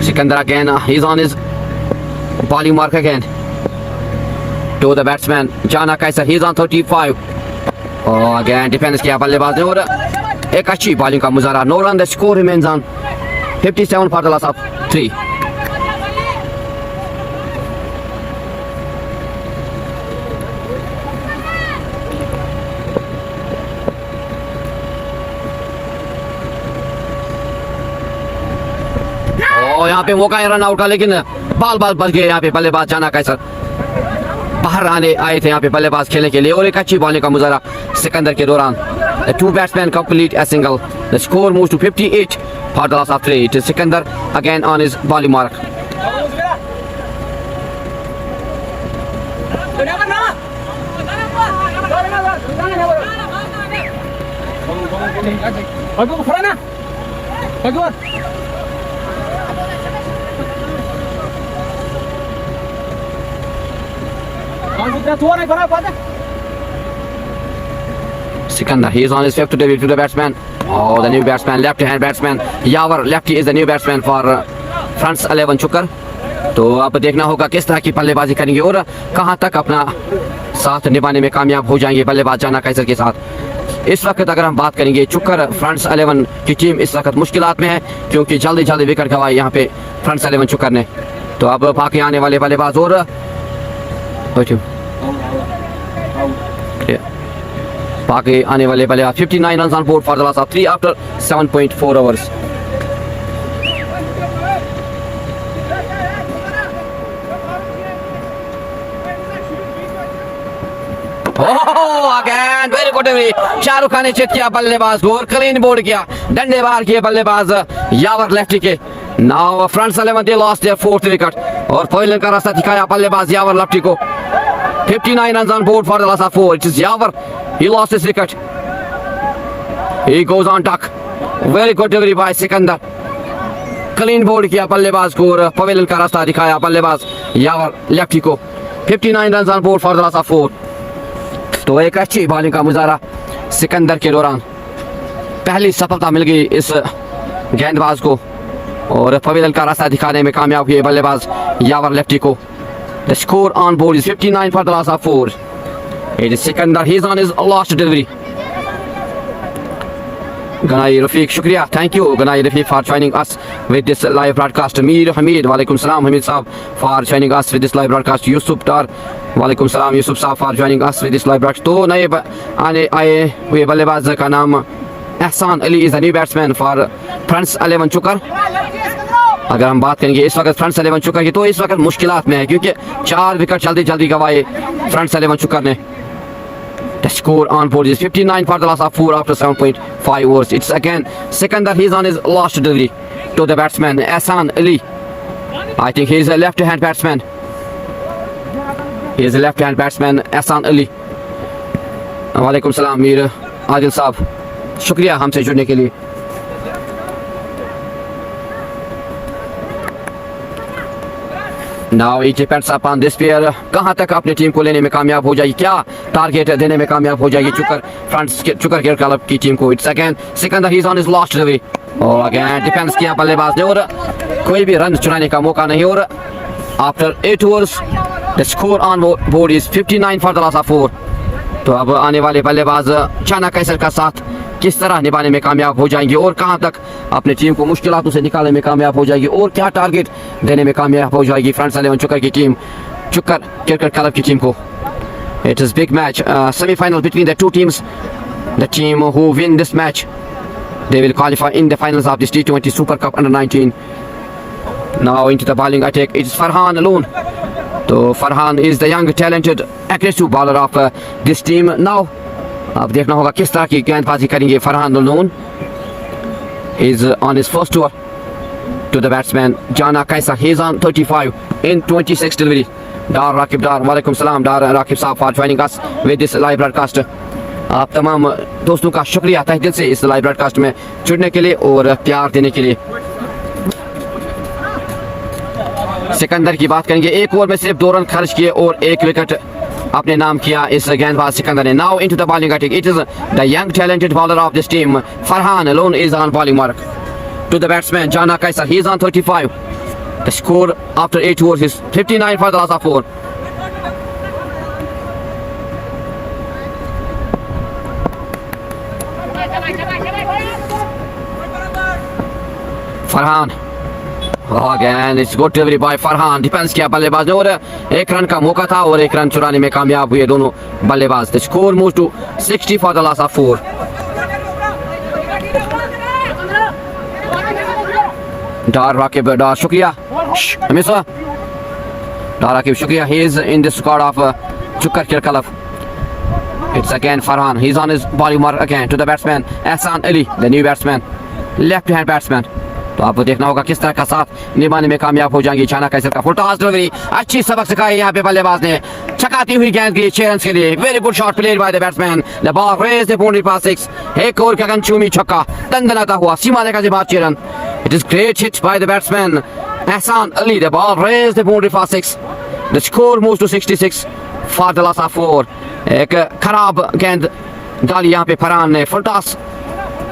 Sikandar again, he's on his bowling mark again. To the batsman Jana Kaisar, he's on 35. Oh, again, defense किया बल्लेबाज ने और एक अच्छी bowling का मुजाहरा. No run. The score remains on 57 for the loss of 3. यहाँ पे मौका है रन आउट का, लेकिन बाल बच गए. यहाँ पे बल्लेबाज जाना कैसर बाहर आए थे यहाँ पे बल्लेबाज खेलने के लिए और एक अच्छी बॉलिंग का मुजाहरा सिकंदर के दौरान. The two batsmen complete a single. The score moves to 58 for the loss of 3. It is Sikandar again on his bowling mark. Sikandar, he is on his fifth debut to the batsman. Oh, the new batsman, left-hand batsman Yavar. Lefty is the new batsman for France 11 Chukar. तो अब देखना होगा किस तरह की बल्लेबाजी करेंगे और कहां तक अपना साथ निभाने में कामयाब हो जाएंगे बल्लेबाज जाना कैसर के साथ. इस वक्त अगर हम बात करेंगे चुकर फ्रांस 11 की टीम इस वक्त मुश्किलात में है क्योंकि जल्दी विकेट गंवाए यहाँ पे फ्रांस 11 चुकर ने. तो अब बाकी आने वाले बल्लेबाज और बाकी आने वाले बल्लेबाज 59 runs on board for the loss of 3 after 7.4 overs. Oh, again very good delivery. Shahrukh Khan ने चित किया बल्लेबाज को और क्लीन बोर्ड किया. डंडे बाहर किए बल्लेबाज यावर लेफ्टी के. Now France 11 they lost their 4th wicket और पवेलियन का रास्ता दिखाया बल्लेबाज यावर लेफ्टी को. 59 runs on board for the loss of 4. It is Yavar. He lost his wicket. He goes on duck. Very good delivery by Sikandar. Clean board किया बल्लेबाज को और पवेलियन का रास्ता दिखाया बल्लेबाज यावर लेफ्टी को. 59 runs on board for the loss of 4. तो एक अच्छी बॉलिंग का मुजाहरा सिकंदर के दौरान. पहली सफलता मिल गई इस गेंदबाज को और पवेल का रास्ता दिखाने में कामयाब हुए बल्लेबाज यावर लेफ्टी को। The score on board is 59 for the loss of 4. It is Sikandar. He's on his last delivery. Ganai Rafiq, shukriya. Thank you, Ganai Rafiq, for joining us with this live broadcast. Mir Hamid, walaikum salam, Hamid Saab, for joining us with this live broadcast. Yusuf Dar, walaikum salam, Yusuf Saab, for joining us with this live broadcast. तो नए आए हुए बल्लेबाज का नाम एहसान Ali is the new batsman for Friends 11 चुकर। अगर हम बात करेंगे इस वक्त फ्रंट्स 11 चुकर की, तो इस वक्त मुश्किलात में है क्योंकि 4 विकेट जल्दी जल्दी गवाए फ्रंट्स 11 चुकर ने। The score on board is 59 for the loss of 4 after 7.5 overs. It's again Sikandar. He's on his last delivery to the batsman Ehsan Ali. I think he is a left-hand batsman. He is a left-hand batsman Ehsan Ali. वालेकुम सलाम मीर आदिल साहब, शुक्रिया हमसे जुड़ने के लिए। Now it depends upon this player कहाँ तक अपनी टीम को लेने में कामयाब हो जाएगी, क्या टारगेट देने में कामयाब हो जाएगी चुकर केयर क्लब की टीम को। It's again Sikandar. He's on his last delivery. और again डिफेंस किया बल्लेबाज ने और कोई भी रन चुराने का मौका नहीं। और after 8 overs the score on board is 59 for the loss of 4. तो अब आने वाले बल्लेबाज चाना कैसर का साथ किस तरह निभाने में कामयाब हो जाएंगे और कहां तक अपनी टीम को मुश्किलातों से निकालने में कामयाब हो जाएगी और क्या टारगेट देने में कामयाब हो जाएगी फ्रंट्स 11 चुकर की टीम, चुकर क्रिकेट क्लब की टीम को। It is big match, semi-final between the two teams. The team who win this match, they will qualify in the finals of this T20 Super Cup under-19. Now into the bowling attack, it is Farhan alone. So Farhan is the young, talented, aggressive bowler of this team. Now अब देखना होगा किस तरह की गेंदबाजी करेंगे Farhan अल-नून। He is on his first tour to the batsman Jana Kaisa. He is on 35 in 26 delivery. Dar Rakib Dar, वालेकुम सलाम Dar Rakib साहब for joining us with this live broadcast. आप तमाम दोस्तों का शुक्रिया तहे दिल से इस लाइव ब्रॉडकास्ट में जुड़ने के लिए और प्यार देने के लिए। सिकंदर की बात करेंगे, एक ओवर में सिर्फ 2 रन खर्च किए और 1 विकेट अपने नाम किया इस गेंदबाज सिकंदर ने। Now into the bowling attack, it is the young talented bowler of this team Farhan अलोन is on bowling mark to the batsman Jana Kaiser. He is on 35. द स्कोर आफ्टर 8 overs is 59 for the loss of 4. Farhan again it's good delivery by Farhan. Defence किया बल्लेबाज ने और 1 run का मौका था और 1 रन चुराने में कामयाब हुए दोनों बल्लेबाज। The score moves to 60 for the loss of 4. Dar Rakib Dar, शुक्रिया हमेशा Dar Rakib शुक्रिया। He is in the squad of Chukar Cricket Club. It's again Farhan. He's on his bowling mark again to the batsman Ehsan Ali, the new batsman, left-hand batsman. तो आपको देखना होगा किस तरह का साथ निभाने में कामयाब हो जाएंगे चाना कैसर का। फुल टॉस डिलीवरी, अच्छी सबक सिखाई यहाँ पे बल्लेबाज ने, चकाती हुई गेंद की 6 रन के लिए। Very good shot played by the batsman, the ball raised the boundary pass 6। एक और का गनचूमी छक्का दंदनाता हुआ सीमा रेखा से बाहर 6 run. It is great hit by the batsman Ehsan Ali, the ball raised the boundary pass 6। The score moves to 66 for the loss of 4। एक खराब गेंद डाली यहाँ पे फरहान ने, फुल टॉस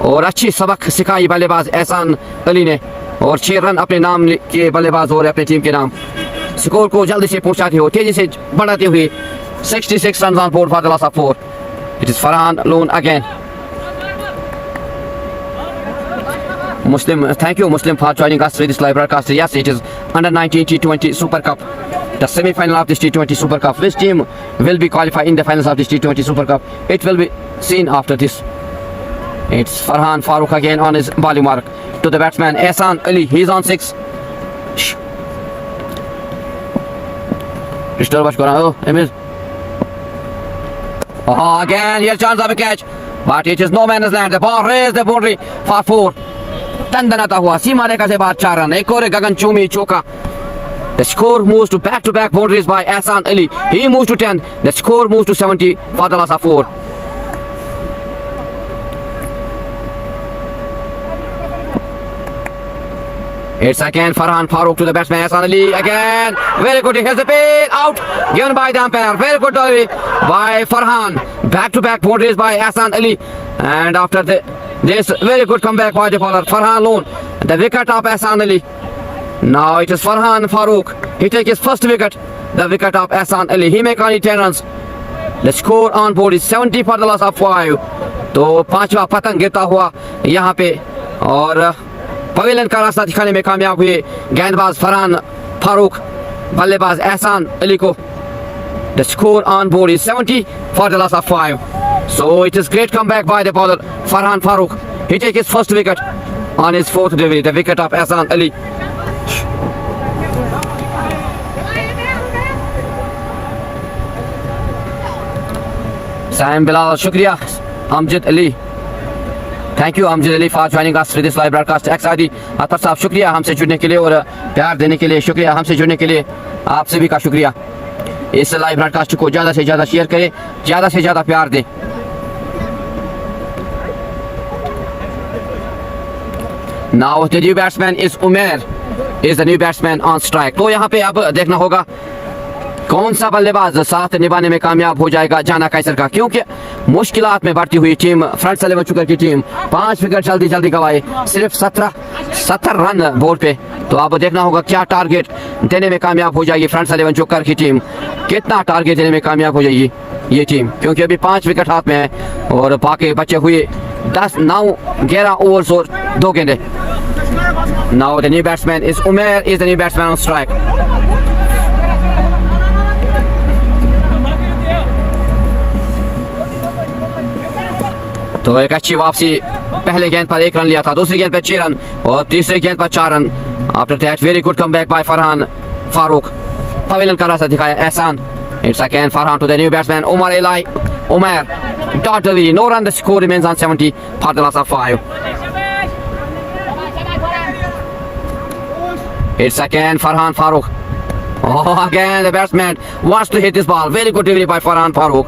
और अच्छी सबक सिखाई बल्लेबाज एहसान अली ने और 6 रन अपने नाम के बल्लेबाज और अपनी टीम के नाम। स्कोर को जल्दी से पहुंचाते हुए तेजी से बढ़ाते हुए 66 run on board for the loss of 4. It is Farhan alone again. Muslim, thank you Muslim for joining us with this live broadcast. Yes, it is under-19 T20 Super Cup, the semi-final of this T20 Super Cup. Which team will be qualified in the finals of this T20 Super Cup? It will be seen after this. It's Farhan Farooq again on his bowling mark to the batsman Ehsan Ali. He's on 6. Oh, again here chance of a catch, but it is no man's land. The ball raised the boundary for 4. दंदनाता हुआ सीमा रेखा से बाहर 4 run. एक और गगनचुंबी चौका. The score moves to back-to-back boundaries by Ehsan Ali. He moves to 10. The score moves to 70 for the loss of 4. It's again Farhan Farooq to the batsman Ehsan Ali again. Very good. Here's the pin out given by the umpire. Very good delivery by Farhan. Back-to-back boundaries by Ehsan Ali. And after this very good comeback by the bowler Farhan Loon. The wicket of Ahsan Ali. Now it is Farhan Farooq. He takes his first wicket. The wicket of Ahsan Ali. He makes only 10 runs. The score on board is 70 for the loss of 5. तो पांचवा पतंग गिरता हुआ यहाँ पे और pavilion का रास्ता दिखाने में कामयाब हुए गेंदबाज फरहान फारूक, बल्लेबाज एहसान अली को. The score on board is 70 for the loss of 5. So it is great comeback by the bowler Farhan Farooq. He takes his first wicket on his fourth delivery, the wicket of Ahsan Ali. Sam Bilal, shukriya. Amjad Ali. Thank you Amjad Ali for joining us for this live broadcast. XID अतर साहब शुक्रिया हमसे जुड़ने के लिए और प्यार देने के लिए. शुक्रिया हमसे जुड़ने के लिए, आप सभी का शुक्रिया. इस लाइव ब्रॉडकास्ट को ज़्यादा से ज़्यादा शेयर करें, ज़्यादा से ज़्यादा प्यार दें. Now the new batsman is Umair, is the new batsman on strike. तो यहाँ पे अब देखना होगा कौन सा बल्लेबाज साथ निभाने में कामयाब हो जाएगा जाना कैसर का, क्योंकि मुश्किलात में बढ़ती हुई टीम फ्रंट 11 चुकर की टीम 5 विकेट जल्दी जल्दी गवाए, सिर्फ 17 रन बोर्ड पे. तो अब देखना होगा क्या टारगेट देने में कामयाब हो जाएगी फ्रंट 11 चुकर की टीम, कितना टारगेट देने में कामयाब हो जाएगी ये टीम, क्योंकि अभी 5 विकेट हाथ में है और बाकी बचे हुए 11 ओवर्स और 2 गेंदे. Now the new batsman is Umair, is the new batsman on strike. तो एक अच्छी वापसी, पहले गेंद पर 1 रन लिया था, दूसरी गेंद पर 6 रन और तीसरी गेंद पर 4 रन. After that very good comeback by Farhan Farooq. Pavilion का रास्ता दिखाया Ehsan. It's again Farhan to the new batsman Umar Elahi. Umar dot away, no run, the score remains on 70 for the loss of 5. It's again Farhan Farooq. Oh, again the batsman wants to hit this ball. Very good delivery by Farhan Farooq.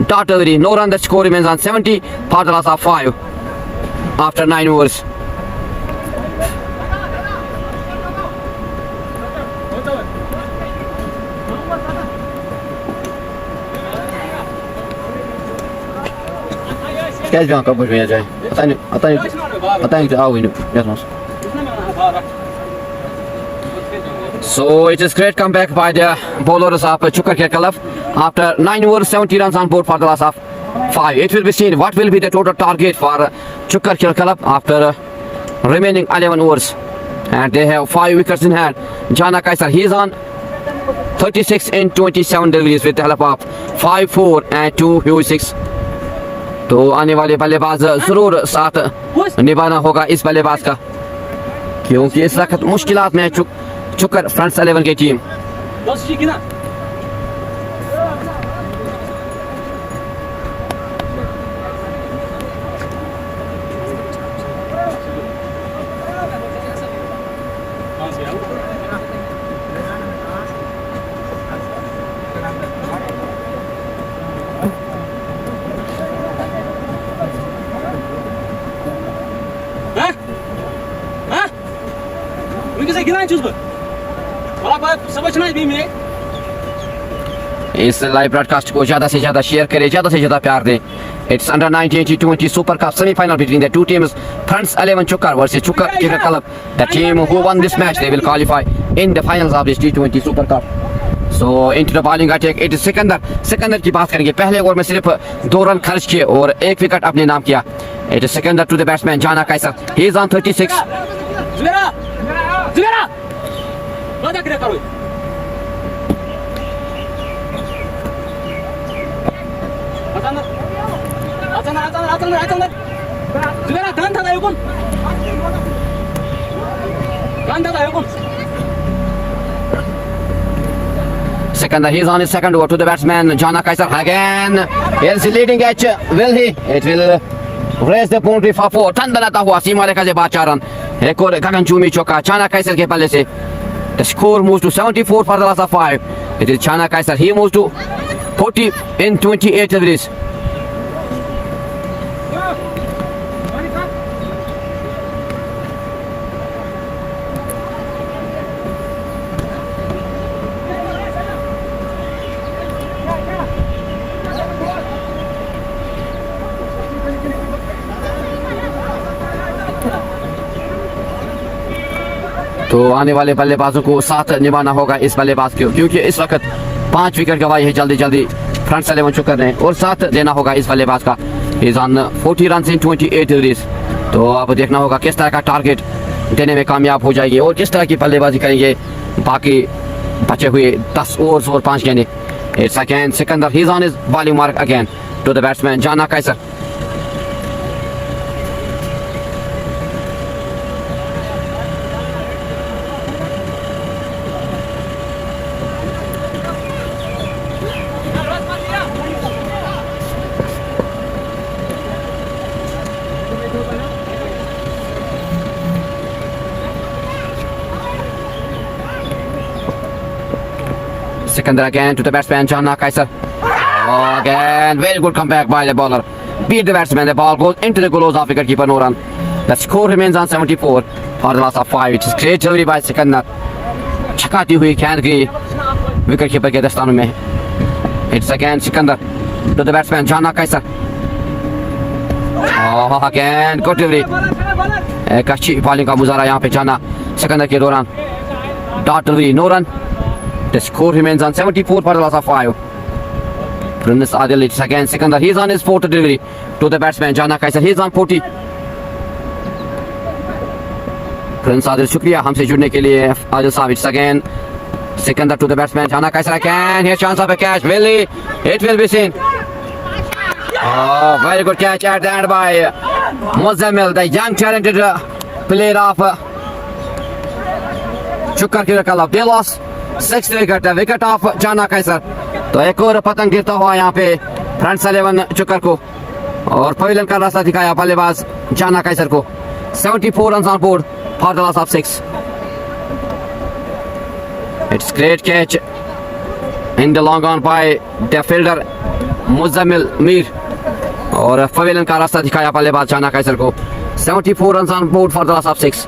Dot delivery, no run, the score remains on 70 for the loss of 5 after 9 overs. Guys, don't come with me, Ajay. I think the win. Yes, so it is great comeback by the bowlers of Chukar Club after 9 overs, 70 runs on board for the loss of 5. It will be seen what will be the total target for Chukar Club after remaining 11 overs, and they have 5 wickets in hand. Jana Kaisar, he is on 36 in 27 deliveries with the help of 5, 4 and 2 huge 6. तो आने वाले बल्लेबाज जरूर साथ निभाना होगा इस बल्लेबाज का, क्योंकि इस वक्त मुश्किलात में चुकर फ्रंट 11 की टीम. इस लाइव ब्रॉडकास्ट को ज्यादा से ज्यादा शेयर करें, ज्यादा से ज्यादा प्यार दें. It's under 19 T20 super cup semifinal between the two teams fronts 11 Chukar versus Chukar Cricket Club. The team who one this match they will qualify in the finals of this T20 super cup. So into the bowling attack, it is Sikandar की बात करेंगे. पहले over में सिर्फ 2 run खर्च किए और 1 wicket अपने नाम किया. It is Sikandar to the batsman Jana Kaiser, he is on 36. Second, he's on his second over to the batsman Jana Kaisar again. Here's the leading edge. Will he? It will raise the boundary for 4. ठंडा हुआ सीमा रेखा से बाद 4 run. एक और गगनचुंबी चौका Jana Kaisar के बल्ले से. The score moves to 74 for the loss of 5. It is Jana Kaisar. He moves to 40 in 28 deliveries. तो आने वाले बल्लेबाजों को साथ निभाना होगा इस बल्लेबाज को, क्योंकि इस वक्त 5 विकेट गंवाई है जल्दी जल्दी फ्रंट 11 चुकर ने, और साथ देना होगा इस बल्लेबाज का। Is on 40 run in 28 डिलीज। तो अब देखना होगा किस तरह का टारगेट देने में कामयाब हो जाएगी और किस तरह की बल्लेबाजी करेंगे बाकी बचे हुए 10 ओवर्स और 5 गेंदें। It's again Sikandar, he is on his bowling mark again to the batsman Jana Kaiser. Sikandar again to the batsman Jana Kaiser. Oh, again, very good comeback by the bowler. Beat the batsman. The ball goes into the goals of wicketkeeper no run. The score remains on 74 for the loss of 5. It is great delivery by Sikandar. छकाती हुई गेंद गई wicketkeeper के दस्तानों में। It's again Sikandar to the batsman Jana Kaiser. Oh, again, good delivery. एक अच्छी bowling का मुजाहरा यहाँ पे जाना सिकंदर के दौरान। Dot delivery no run. The score remains on 74 for the loss of 5. Prince Adil, it's again Sikandar. He's on his 4th delivery to the batsman Jana Kaiser. He's on 40. Prince Adil, शुक्रिया हमसे जुड़ने के लिए आदिल साहब। It's again Sikandar to the batsman Jana Kaiser again. Here chance of a catch. Will he? It will be seen. Oh, very good catch at the end by Muzammil, the young talented player of Chukar Club. They lost 6 wicket of Jana कैसर। तो एक और पतंग गिरता हुआ यहाँ पे front 11 Chukar को, और पवेलियन का रास्ता दिखाया बल्लेबाज जाना कैसर को। 74 run on board for the loss of 6। It's great catch in the long on by the fielder Muzammil Mir, और पवेलियन का रास्ता दिखाया बल्लेबाज जाना कैसर को। 74 run on board for the loss of 6।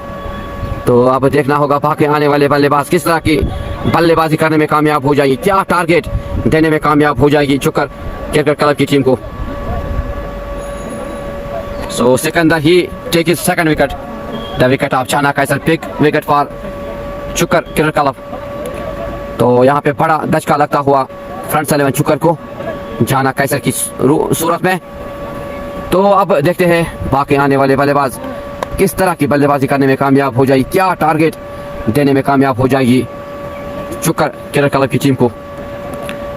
तो अब देखना होगा बाकी आने वाले बल्लेबाज किस तरह की बल्लेबाजी करने में कामयाब हो जाएगी, क्या टारगेट देने में कामयाब हो जाएगी चुकर क्रिकेट क्लब की टीम को। So Sikandar he take his second wicket, the wicket of Jana Qaiser, big wicket for Chukar cricket club. तो यहाँ पे बड़ा दचका लगता हुआ फ्रंट 11 चुकर को जाना कैसर की सूरत में। तो अब देखते हैं बाकी आने वाले बल्लेबाज किस तरह की बल्लेबाजी करने में कामयाब हो जाएगी, क्या टारगेट देने में कामयाब हो जाएगी चुकर क्रिकेट क्लब की टीम को।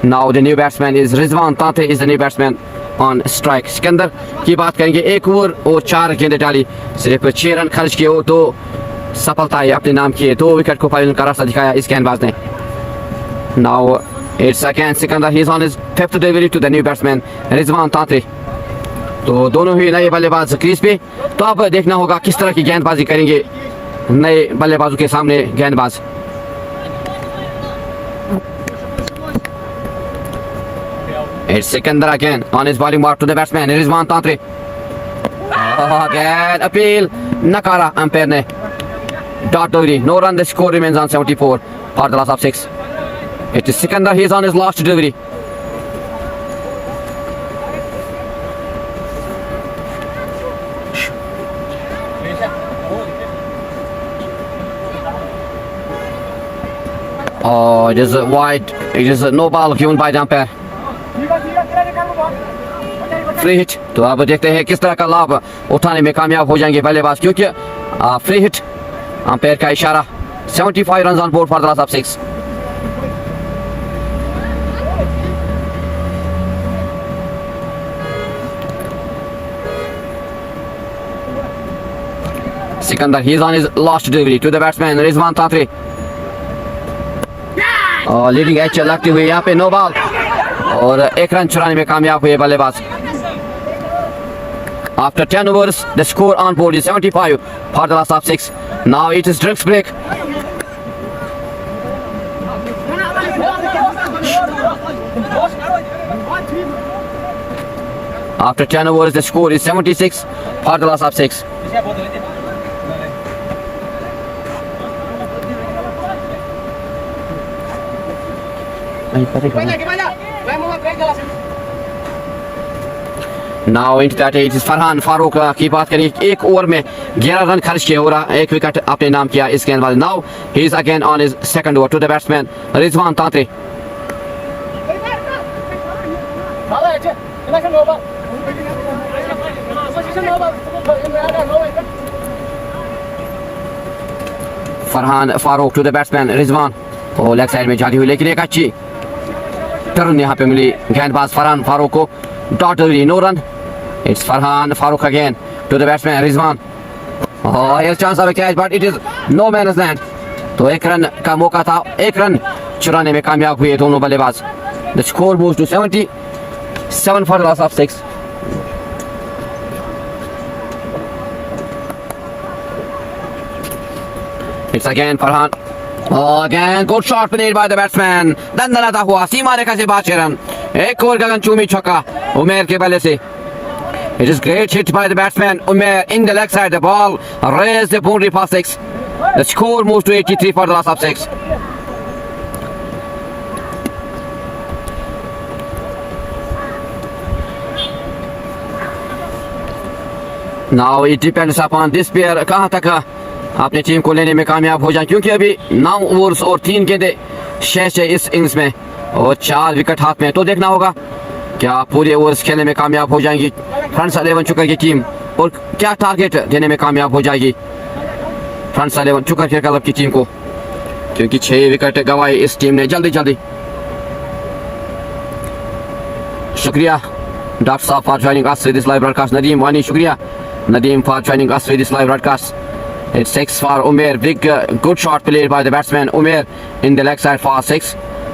Now the new batsman is Rizwan Tantray is the new batsman on strike. Sikandar की बात करेंगे, 1 ओवर और 4 गेंदें डाली, सिर्फ 6 रन खर्च किए और 2 सफलताएं अपने नाम किए, 2 विकेट को पाने का रास्ता दिखाया इस गेंदबाज ने। Now it's again Sikandar, he is on his 5th delivery to the new batsman Rizwan Tantray. तो दोनों ही नए बल्लेबाज क्रीज पे। तो अब देखना होगा किस तरह की गेंदबाजी करेंगे नए बल्लेबाजों के सामने गेंदबाज। It's Sikandar again on his bowling mark to the batsman Rizwan Tantre. Oh, again appeal नकारा अंपायर ने। Dot delivery no run, the score remains on 74 for the loss of 6। It is Sikandar, he is on his last delivery. Oh, it is wide. It is no ball given by the umpire. Free hit. तो अब देखते हैं किस तरह का लाभ उठाने में कामयाब हो जाएंगे बल्लेबाज, क्योंकि फ्री हिट अंपायर का इशारा। 75 run on board for the loss of 6। Sikandar, he is on his last delivery to the batsman Rizwan Tantray. और लीडिंग एज लगती हुई यहाँ पे नो बॉल, और 1 रन चुराने में कामयाब हुए बल्लेबाज। After 10 overs, the score on board is 75 for the loss of 6. Now it is drinks break. After 10 overs, the score is 76 for the loss of 6. Now into that it is Farhan Farooq की बात करें, एक over में 11 run खर्च किए और एक wicket अपने नाम किया इस गेंदबाज। Now he is again on his second over to the batsman Rizwan Tantray. Farhan Farooq to the batsman Rizwan, वो लेग साइड में जाती हुई लेकिन एक अच्छी टर्न यहाँ पे मिली गेंदबाज फरहान फारूक को। Dot delivery, no run. It's Farhan Farooq again to the batsman Rizwan. Oh chance of catch but it is no man's land. तो एक रन का मौका था, एक रन चुराने में कामयाब हुए दोनों बल्लेबाज। The score moves to 77 for the loss of 6। It's again Farhan. Oh, again good shot played by the batsman. दंदनाता हुआ सीमा रेखा से 5 रन। एक और गगनचुंबी छक्का उमेर के बल्ले से। It is great hit by the batsman Umair in the leg side. The ball raised the boundary for 6. The score moves to 83 for the loss of 6. Now it depends upon this player कहाँ तक अपनी team को लेने में कामयाब हो जाए, क्योंकि अभी 9 ओवर्स और 3 गेंदें शेष है इस इनिंग्स में और 4 विकेट हाथ में। तो देखना होगा क्या पूरे ओवर्स खेलने में कामयाब हो जाएंगी फ्रंट्स 11 चुकर की टीम और क्या टारगेट देने में कामयाब हो जाएगी फ्रंट्स 11 चुकर के क्लब की टीम को, क्योंकि 6 विकेट गंवाए इस टीम ने जल्दी जल्दी। शुक्रिया डॉक्टर साहब for joining us with this live broadcast. Nadeem Wani शुक्रिया Nadeem for joining us with this live broadcast. It's 6 for Umair. Big good shot played by the batsman Umair in the leg side for 6.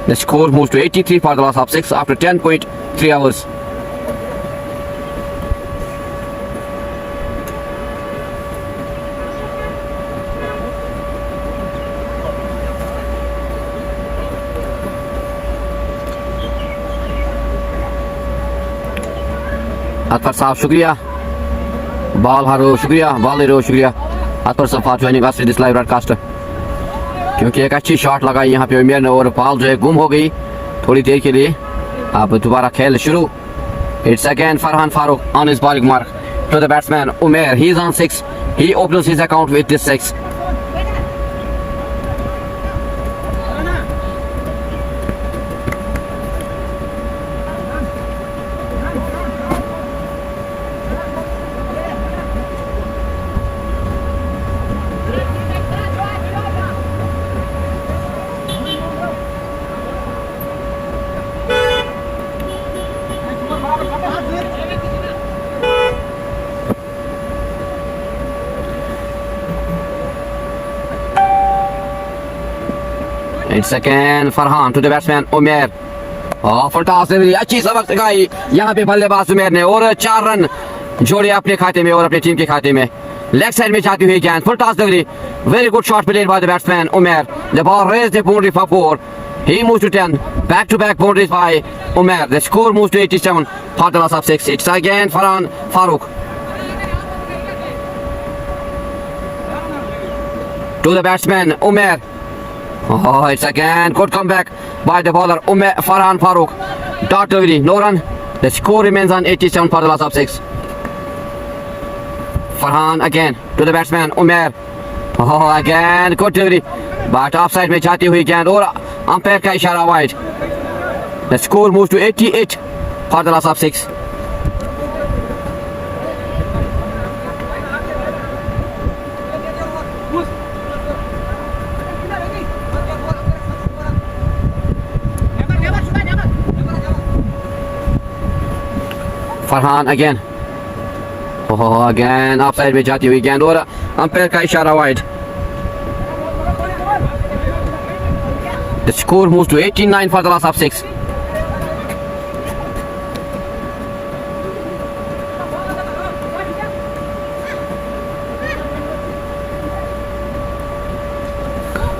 The score moves to 83 for the loss of 6 after 10.3 hours. अतफर साहब शुक्रिया, ball हारो शुक्रिया, ball हेरो शुक्रिया अतफर साहब for joining us with this live broadcast. क्योंकि एक अच्छी शॉट लगाई यहाँ पे उमेर ने और बॉल जो है गुम हो गई थोड़ी देर के लिए। अब दोबारा खेल शुरू। It's again Farhan Farooq on his bowling mark to the batsman Umair. He is on 6. He opens his account with this 6. It's again Farhan to the batsman Umair. फटाफट अच्छी सबक सिखाई यहाँ पे बल्लेबाज उमेर ने और 4 रन जोड़े अपने खाते में और अपनी टीम के खाते में। लेग साइड में जाती हुई गेंद, full toss delivery, very good shot played by the batsman Umair. The ball raised the boundary for 4. He moves to 10. Back to back boundaries by Umair. The score moves to 87 for the loss of 6. It's again Farhan Farooq to the batsman Umair. Oh, it's again good comeback by the bowler Umair Farhan Farooq. Dot delivery, no run. The score remains on 87 for the loss of 6. Farhan again to the batsman Umair. Oh, again good delivery, but offside में जाती हुई गेंद और umpire का इशारा wide. The score moves to 88 for the loss of 6. Farhan again, again of side में जाती हुई गेंद और अंपायर का इशारा wide. The score moves to 89 for the loss of 6.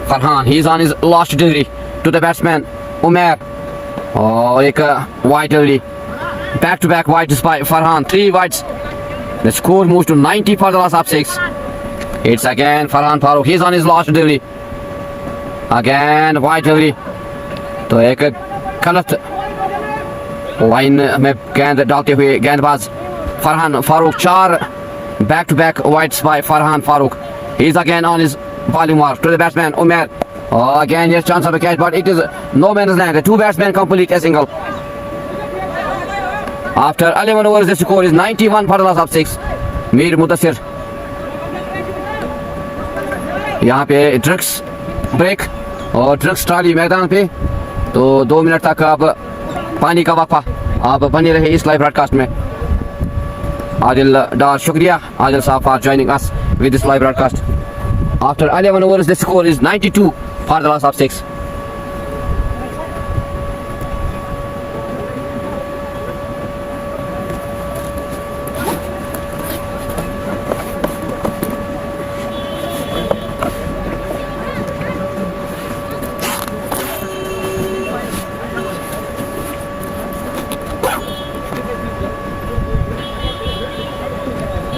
Farhan, he is on his last delivery to the batsman Umair. Oh, एक wide delivery. Back to back wides by Farhan, 3 wides. The score moves to 90 for the loss of 6. It's again Farhan Farooq, he's on his last delivery. Again wide delivery. तो एक गलत line में गेंद डालते हुए गेंदबाज Farhan Farouk 4 back-to-back wides by Farhan Farouk. He's again on his volume mark to the batsman Umair. Oh, again yes, chance of a catch, but it is no man's land. The two batsmen complete a single. After 11 overs, the score is 91 for the loss of 6. Mir Mudassir. यहाँ पे drugs break और drugs trolley मैदान पे, तो 2 minute तक आप पानी का वक्फा आप बने रहे इस लाइव ब्रॉडकास्ट में. आदिल डार, शुक्रिया आदिल साहब for joining us with this live broadcast. After 11 overs, the score is 92 for the loss of 6.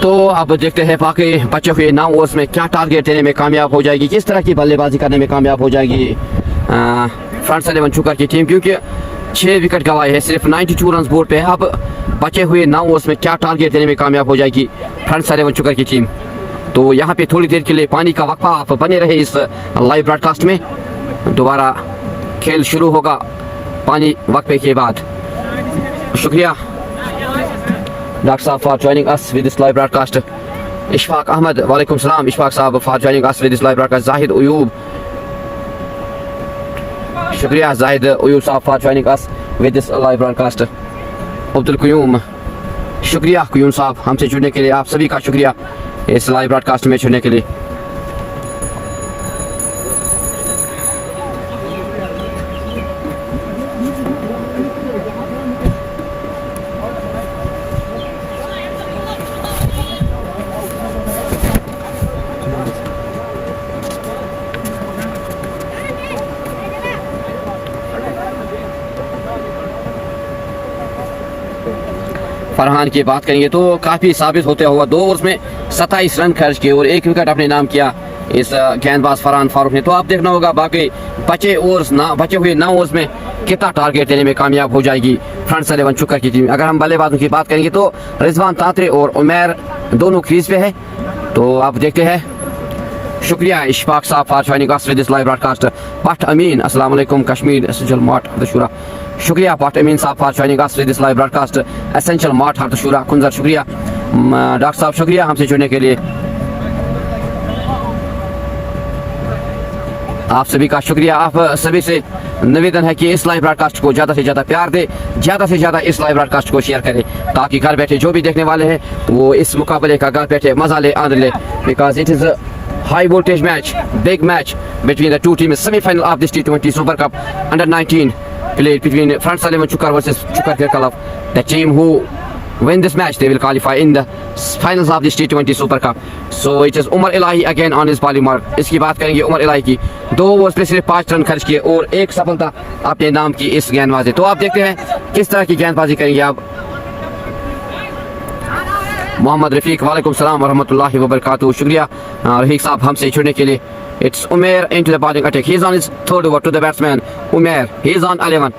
तो अब देखते हैं बाकी बचे हुए 9 ओवर्स में क्या टारगेट देने में कामयाब हो जाएगी, किस तरह की बल्लेबाजी करने में कामयाब हो जाएगी फ्रंट 11 चुकर की टीम, क्योंकि 6 विकेट गंवाए हैं, सिर्फ 92 रन बोर्ड पे है. अब बचे हुए 9 ओवर्स में क्या टारगेट देने में कामयाब हो जाएगी फ्रंट 11 चुकर की टीम. तो यहाँ पे थोड़ी देर के लिए पानी का वक्फा आप बने रहे इस लाइव ब्रॉडकास्ट में. दोबारा खेल शुरू होगा पानी वक्फे के बाद. शुक्रिया Dr. Saab for joining us with this live broadcast. Ishfaq Ahmed, walaikum salam. Ishfaq Saab for joining us with this live broadcast. Zahid Uyub. Shukriya Zahid Uyub Saab for joining us with this live broadcast. Abdul Qayyum. शुक्रिया Qayyum साहब हमसे जुड़ने के लिए. आप सभी का शुक्रिया इस लाइव ब्रॉडकास्ट में जुड़ने के लिए. फरहान की बात करेंगे तो काफ़ी साबित होते हुआ 2 ओवर्स में 27 रन खर्च किए और 1 विकेट अपने नाम किया इस गेंदबाज फरहान फारूक ने. तो आप देखना होगा बाकी बचे हुए 9 ओवर्स में कितना टारगेट देने में कामयाब हो जाएगी फ्रंट 11 चुकर की टीम. अगर हम बल्लेबाजों की बात करेंगे तो रिजवान तांत्रे और उमैर दोनों क्रीज पे है. तो आप देखते हैं. शुक्रिया इशफाक साहब for joining us with this live broadcast. पट अमीन अस्सलाम वालेकुम कश्मीर एसेंशियल मार्ट हरदशूरा. शुक्रिया पट अमीन साहब for joining us with this live broadcast essential mart Hardshura. Kunzer शुक्रिया डॉक्टर साहब, शुक्रिया हमसे जुड़ने के लिए. आप सभी का शुक्रिया. आप सभी से निवेदन है कि इस लाइव ब्रॉडकास्ट को ज़्यादा से ज़्यादा प्यार दे, ज़्यादा से ज़्यादा इस लाइव ब्रॉडकास्ट को शेयर करें, ताकि घर बैठे जो भी देखने वाले हैं वो इस मुकाबले का घर बैठे मजा ले आनंद ले. Because it is high voltage match, big match between the two teams. Semi-final of this T20 Super Cup under-19 played between Front 11 Chukar versus Chukar Kirkalov. The team who win this match, they will qualify in the finals of this T20 Super Cup. So it is Umar Elahi again on his bowling mark. इसकी बात करेंगे उमर इलाही की. 2 overs पे सिर्फ 5 run खर्च किए और 1 सफलता अपने नाम की इस गेंदबाजी. तो आप देखते हैं किस तरह की गेंदबाजी करेंगे आप. मोहम्मद रफीक वालेकुम सलाम वरहमतुल्लाहि वबरकातुहू. शुक्रिया रफीक साहब हमसे जुड़ने के लिए. It's Umair into the bowling attack. He is on his third over to the batsman Umair. He is on 11.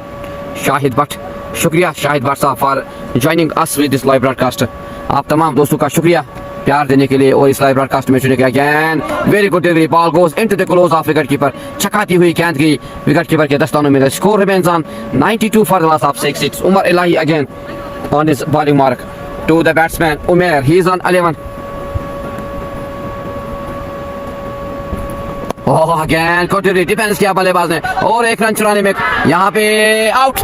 Shahid Bhat, शुक्रिया Shahid Bhat sahab for joining us with this live broadcast. आप तमाम दोस्तों का शुक्रिया प्यार देने के लिए और इस लाइव ब्रॉडकास्ट में जुड़ने के लिए. Again very good delivery. Ball goes into the close off wicket keeper. छकाती हुई गेंद की विकेट कीपर के दस्तानों में. The score remains on 92 for the loss of 6. It's Umar Ilahi again on his bowling mark to the batsman Umair. He is on 11. Oh, again continuity defence किया बल्लेबाज ने और 1 रन चुराने में यहाँ पे आउट.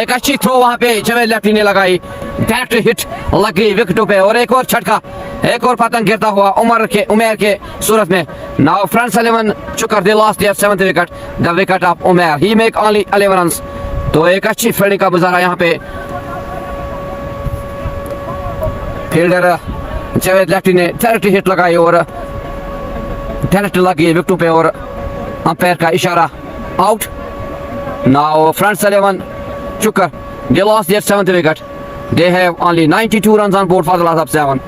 एक अच्छी थ्रो वहाँ पे जवेद लेफ्टी ने लगाई. डायरेक्ट हिट लग गई विकेटों पे और एक और छटका, एक और पतंग गिरता हुआ उमैर के सूरत में. Now front 11 चुकर they lost their 7th wicket, the wicket of Umair. He make only 11 runs. तो एक अच्छी फील्डिंग का गुजारा यहाँ पे फील्डर जवेद लेफ्टी ने डायरेक्ट हिट लगाई और डायरेक्ट लगी विकेटों पे और अंपायर का इशारा out. Now front 11 चुकर they lost their 7th wicket. They have only 92 runs on board for the loss of 7.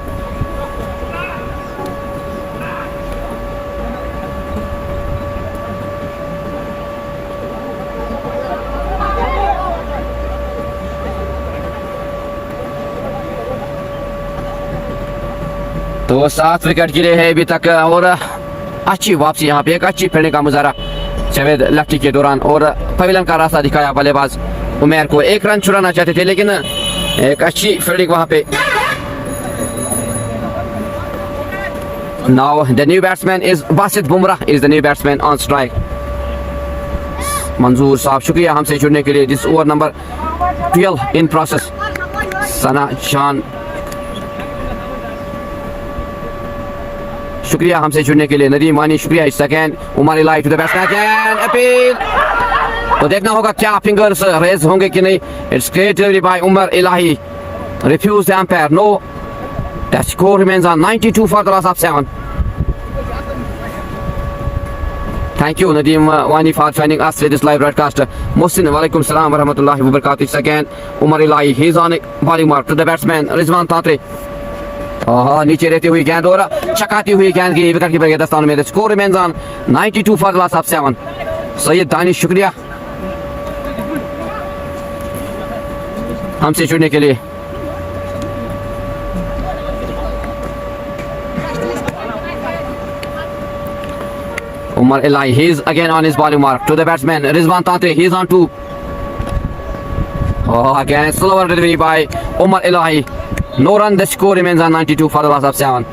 तो 7 विकेट गिरे हैं अभी तक और अच्छी वापसी यहाँ पे, एक अच्छी फील्डिंग का मुजाहरा जावेद लफ्टी के दौरान और पवेलियन का रास्ता दिखाया बल्लेबाज उमर को। 1 रन छुड़ाना चाहते थे लेकिन एक अच्छी फील्डिंग वहाँ पे। Now the new batsman is Basit Bumrah is the new batsman on strike. मंजूर साहब शुक्रिया हमसे जुड़ने के लिए। This over number 12 in process. Sana Shan शुक्रिया हमसे जुड़ने के लिए। नदीम वानी शुक्रिया। इस second Umar Ilahi to the batsman again appeal. तो देखना होगा क्या फिंगर्स रेज होंगे कि नहीं। It's great delivery by Umar Ilahi, refuse the umpire, no. The score remains on 92 for the loss of 7. Thank you Nadeem Wani for joining us with this live broadcast. Mohsin walaikum salam wa rahmatullahi wa barakatuh. Second Umar Ilahi, he's on a bowling mark to the batsman Rizwan Tatre. नीचे रहती हुई गेंद और चकाती हुई गेंद की wicket keeper के दस्तान में। Score remains on 92 for the loss of 7. Syed Danish शुक्रिया हमसे जुड़ने के लिए। Umar Ilahi, he's again on his bowling mark to the batsman Rizwan Tatre, he's on 2. Again slower delivery by Umar Ilahi, no run. The score remains on 92 for the loss of 7.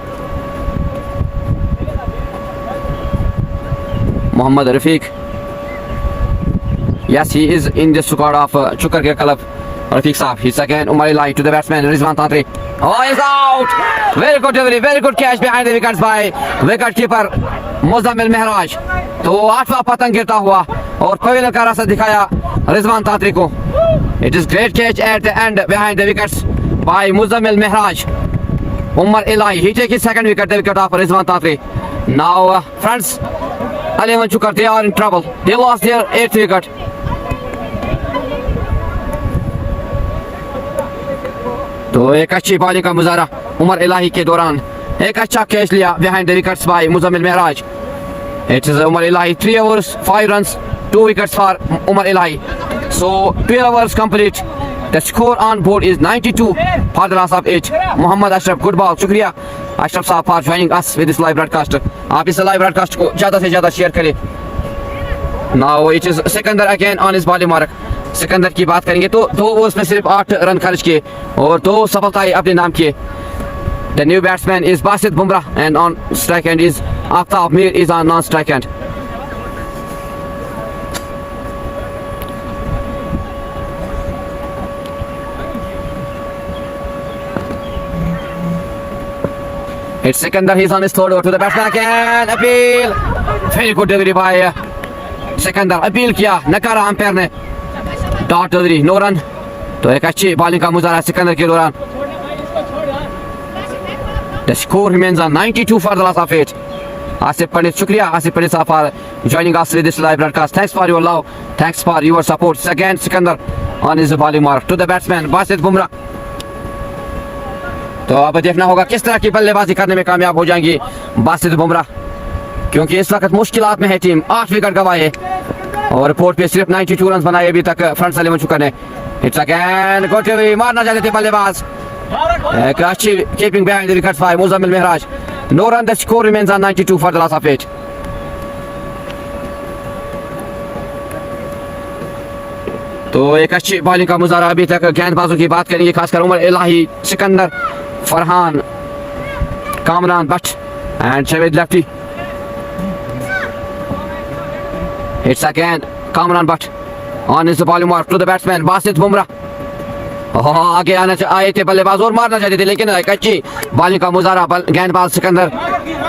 Mohammad Rafiq, yes he is in the squad of Chukargir Club. Rafiq Saab, he's again Umar Ilahi to the batsman Rizwan Tatre. He's out. Very good delivery, very good catch behind the wickets by wicket keeper Muzammil महराज। तो 8वां पतंग गिरता हुआ और pavilion का रास्ता दिखाया रिजवान तांत्री को। It is great catch at the end behind the wickets by Muzammil Maharaj. Umar Ilahi, he take his second wicket, the wicket of Rizwan Tatre. Now friends, 11 Chukar, they are in trouble. They lost their 8th wicket. तो एक अच्छी bowling का मुजाहरा उमर इलाही के दौरान। एक अच्छा catch लिया behind the wickets by Muzammil Maharaj. It is Umar Ilahi, 3 overs 5 runs 2 wickets for Umar Ilahi. So 12 overs complete. The score on board is 92 for the loss of 8. Muhammad Ashraf, good ball. शुक्रिया Ashraf साहब for joining us with this live broadcast. आप इस live broadcast को ज़्यादा से ज़्यादा share करें। Now it is Sikandar again on his bowling mark. Sikandar की बात करेंगे तो 2 ओवर्स में सिर्फ 8 रन खर्च किए और 2 सफलताएं अपने नाम किए। The new batsman is Basit Bumrah and on strike end is Aftab Mir is on non-strike end. It's Sikandar, he's on his third over to the batsman again. Appeal. Very good delivery by Sikandar. Appeal किया नकारा umpire ने। Dot delivery, no run. तो एक अच्छी bowling का मुजाहरा सिकंदर के दौरान। The score remains on 92 for the loss of 8. Asif Pandit, shukriya Asif Pandit sahab for joining us with this live broadcast. Thanks for your love, thanks for your support. Again Sikandar on his bowling mark to the batsman Basit Bumrah. तो अब देखना होगा किस तरह की बल्लेबाजी करने में कामयाब हो जाएंगी बासित बुमराह, क्योंकि इस वक्त मुश्किलात में है टीम। 8 विकेट गंवाए और रिपोर्ट पे सिर्फ 92 रन बनाए अभी तक फ्रंट 11 चुका ने। इट्स अगेन गुड डिलीवरी, मारना चाहते थे बल्लेबाज। एक अच्छी keeping behind the wickets by Muzammil Maharaj. No run, the score remains on 92 for the loss of 8. तो एक अच्छी बॉलिंग का मुजाहरा अभी तक। गेंदबाजों की बात करेंगे, खासकर Umar Ilahi, Sikandar, Farhan, Kamran Butt and Javed lefty. It's again Kamran Butt on his bowling mark to the batsman Basit Bumrah. आगे आए थे बल्लेबाज और मारना चाहते थे, लेकिन एक अच्छी बॉलिंग का मुजाहरा गेंदबाज सिकंदर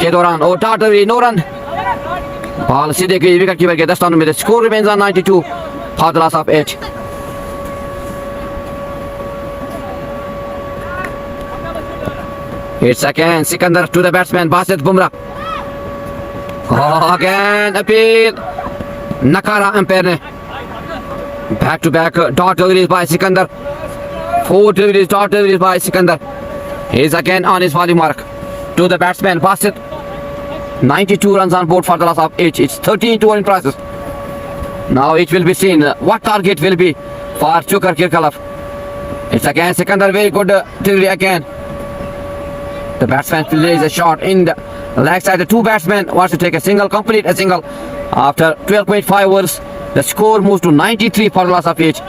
के दौरान और टाटरी नो रन। बॉल सीधे गई विकेट कीपर के दस्तानों में। Score remains on 92 for the loss of 8. It's again Sikandar to the batsman Basit Bumrah. Again appeal. नकारा अंपायर ने। Back to back dot deliveries by Sikandar. 4 deliveries, dot deliveries by Sikandar. He is again on his bowling mark to the batsman Basit. 92 runs on board for the loss of 8. It's 13-2 in process. Now it will be seen what target will be for Chukar Kirkalov. It's again Sikandar, very good delivery again. The batsman plays a shot in the leg side. The two batsmen wants to take a single, complete a single. After 12.5 overs, the score moves to 93 for the loss of 8.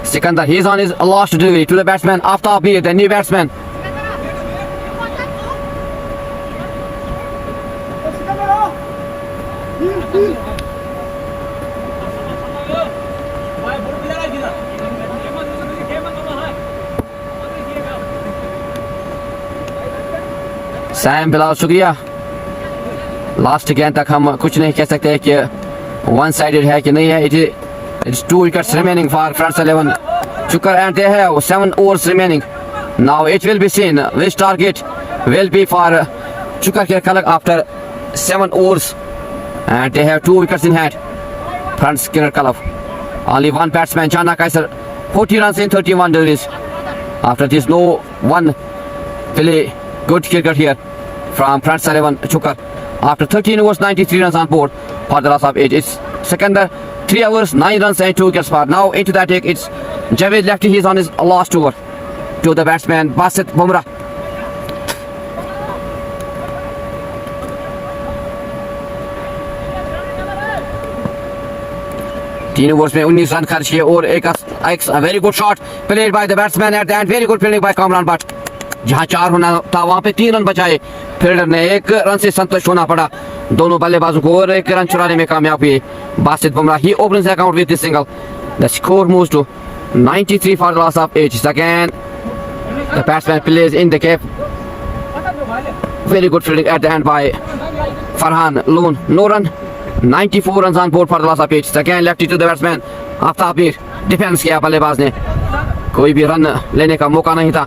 Sikandar, he is on his last delivery to the batsman Aftab Mir, the new batsman. Sam Bilal शुक्रिया. Last गेंद तक हम कुछ नहीं कह सकते कि one sided है कि नहीं है. It's 2 wickets remaining for France 11 Chukar, and they have 7 overs remaining. Now it will be seen which target will be for Chukar Kirkalak after 7 overs, and they have 2 wickets in hand. France Kirkalak, only one batsman Jana Kaiser, 40 runs in 31 deliveries. After this, no one play good cricket here from France 11 Chukar. After 13 overs, 93 runs on board for the loss of 8. It's Sikandar, 3 overs, 9 runs and 2 wickets for. Now into the attack, it's Javed lefty. He's on his last over to the batsman Basit Bumrah. तीन overs में 19 run खर्च किए और एक very good shot played by the batsman at the end. Very good fielding by Kamran Bhatt. जहां 4 होना था वहां पे 3 रन बचाए. फील्डर ने 1 रन से संतुष्ट होना पड़ा दोनों बल्लेबाजों को और 1 रन चुराने में कामयाब हुए. बासित बुमराह, ही opens the account with this single. The score moves to 93 for the loss of 8. Again, the batsman plays in the gap. Very good fielding at the end by Farhan Loon. No run. 94 runs on board for the loss of 8. Again, lefty to the batsman Aftab Mir. Defence किया बल्लेबाज ने, कोई भी run लेने का मौका नहीं था.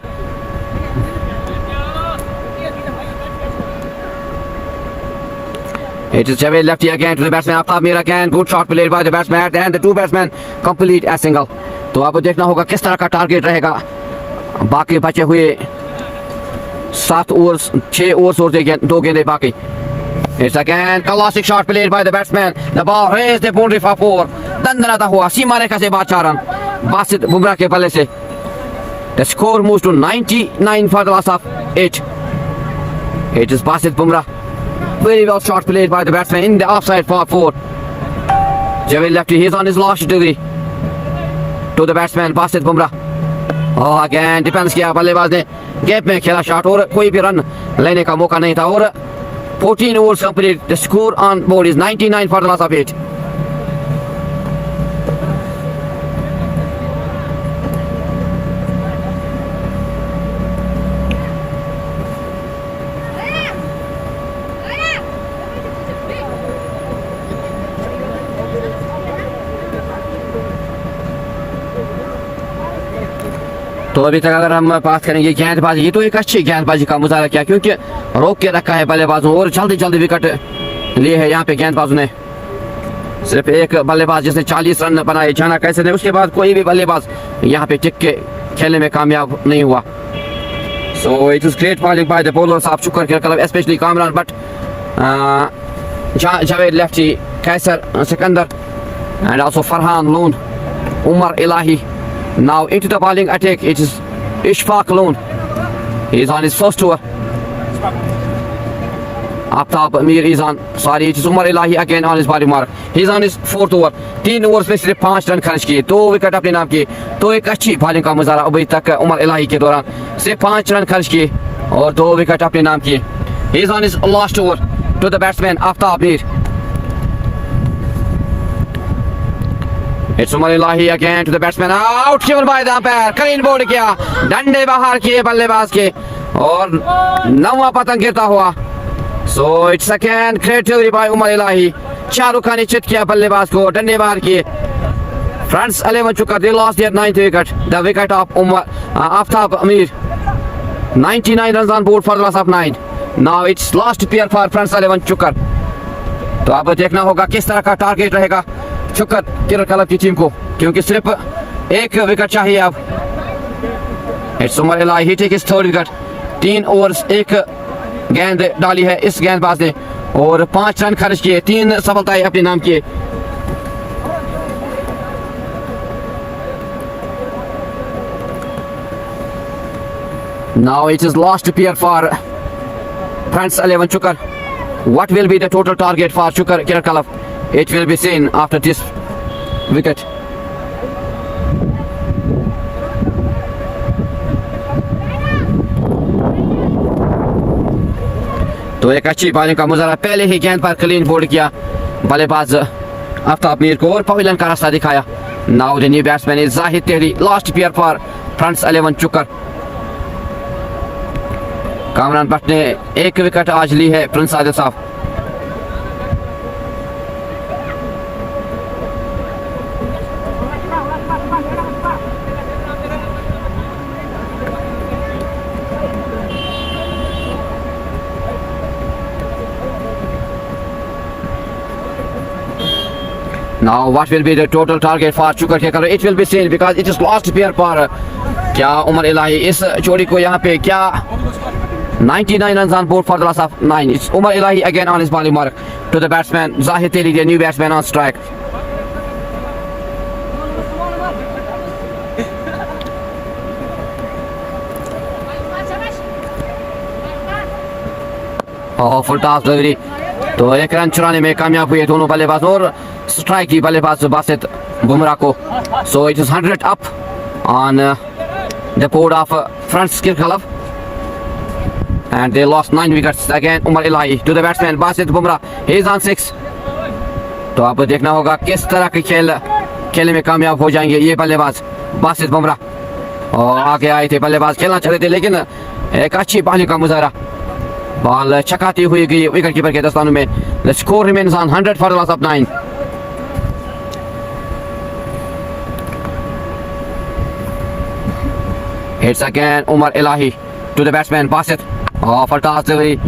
It is Javed lefty again to the batsman Aftab Mir again. Good shot played by the batsman and the two batsmen complete a single. तो आपको देखना होगा किस तरह का टारगेट रहेगा. बाकी बचे हुए 7 ओवर्स, 6 ओवर्स और 2 गेंदें बाकी. It's again classic shot played by the batsman. The ball raised the boundary for 4. दंदनाता हुआ सीमा रेखा से बाहर 4 रन बासित बुमराह के बल्ले से. The score moves to 99 for the loss of 8. It is Basit Bumrah. Very well shot played by the batsman in the offside for 4. Javed lefty, he's on his last degree to the batsman Basit Bumrah. Oh, again defence किया बल्लेबाज ने, gap में खेला shot और कोई भी run लेने का मौका नहीं था. और 14 overs complete. The score on board is 99 for the loss of 8. तो अभी तक अगर हम बात करेंगे गेंदबाजी, ये तो एक अच्छी गेंदबाजी का मुजाहरा किया क्योंकि रोक के रखा है बल्लेबाजों और जल्दी जल्दी विकेट लिए है यहाँ पे गेंदबाजों ने. सिर्फ एक बल्लेबाज जिसने 40 रन बनाए जाना कैसे ने, उसके बाद कोई भी बल्लेबाज यहाँ पे टिक के खेलने में कामयाब नहीं हुआ. So it is great bowling by the bowlers of Chukar club, specially Kamran Bhatt, Javed lefty, Qaiser Sikandar and also Farhan Lone, Umar Ilahi. Now into the bowling attack, it is Ishfaq Loon. He is on his first over. Aftab Mir is on, sorry, it is Umar Ilahi again on his bowling mark. He is on his 4th over. 3 overs में सिर्फ 5 run खर्च किए, 2 wicket अपने नाम किए. तो एक अच्छी बॉलिंग का मुजाहरा अभी तक उमर इलाही के दौरान. सिर्फ 5 रन खर्च किए और 2 विकेट अपने नाम किए. He is on his last over to the batsman Aftab Mir. It's Umar Ilahi again to the batsman. Out given by the umpire. Clean board किया, डंडे बाहर किए बल्लेबाज के और 9वां पतंग गिरता हुआ. So it's again great delivery by Umar Ilahi. Shahrukh Khan ने चिट किया बल्लेबाज को, डंडे बाहर किए. France 11 Chukar, they lost their 9th wicket. The wicket of Aftab Mir. 99 runs on board for the loss of 9. Now it's last pair for France 11 Chukar. तो अब देखना होगा किस तरह का टारगेट रहेगा चुकर क्रिकेट क्लब की टीम को, क्योंकि सिर्फ 1 विकेट चाहिए अब. It's Umar Ilahi, he take his 3rd wicket. 3 overs 1 गेंद डाली है इस गेंदबाज ने और 5 रन खर्च किए, 3 सफलताएं अपने नाम किए। Now it is last appear for France 11 Chukar. What will be the total target for Chukar Kirkalov? It will be seen after this wicket. तो एक अच्छी बॉलिंग का मुजाहरा, पहले ही गेंद पर क्लीन बोल्ड किया बल्लेबाज आफ्ताब मीर को और पवेलियन का रास्ता दिखाया। Now the new batsman is Zahid Tehri, last player for France 11 Chukar. Kamran Bhatt ने एक विकेट आज ली है प्रिंस आदिल साहब। Now what will be the total target for Chukar Kirkalov? It will be seen because it is last player for क्या उमर इलाही इस जोड़ी को यहाँ पे क्या 99 runs on board for the loss of 9. It's Umar Ilahi again on his bowling mark to the batsman Zahid Teli, the new batsman on strike. Oh, full toss delivery. तो एक run चुराने में कामयाब हुए दोनों बल्लेबाज और स्ट्राइक की बल्लेबाज बासित बुमराह को। So it is 100 up on the board of France Kirkalov. And they lost 9 wickets again. Umar Ilahi to the batsman Basit Bumrah. He is on 6. तो अब देखना होगा किस तरह के खेलने में कामयाब हो जाएंगे ये बल्लेबाज बासित बुमराह। और आगे आए थे बल्लेबाज, खेलना चाहते थे लेकिन एक अच्छी बॉलिंग का मुजाहरा, बॉल चकाती हुई गई विकेट कीपर के दस्तानों में। The score remains on 100 for the loss of 9. Hits again Umar Ilahi to the batsman Basit. Oh, for toss delivery.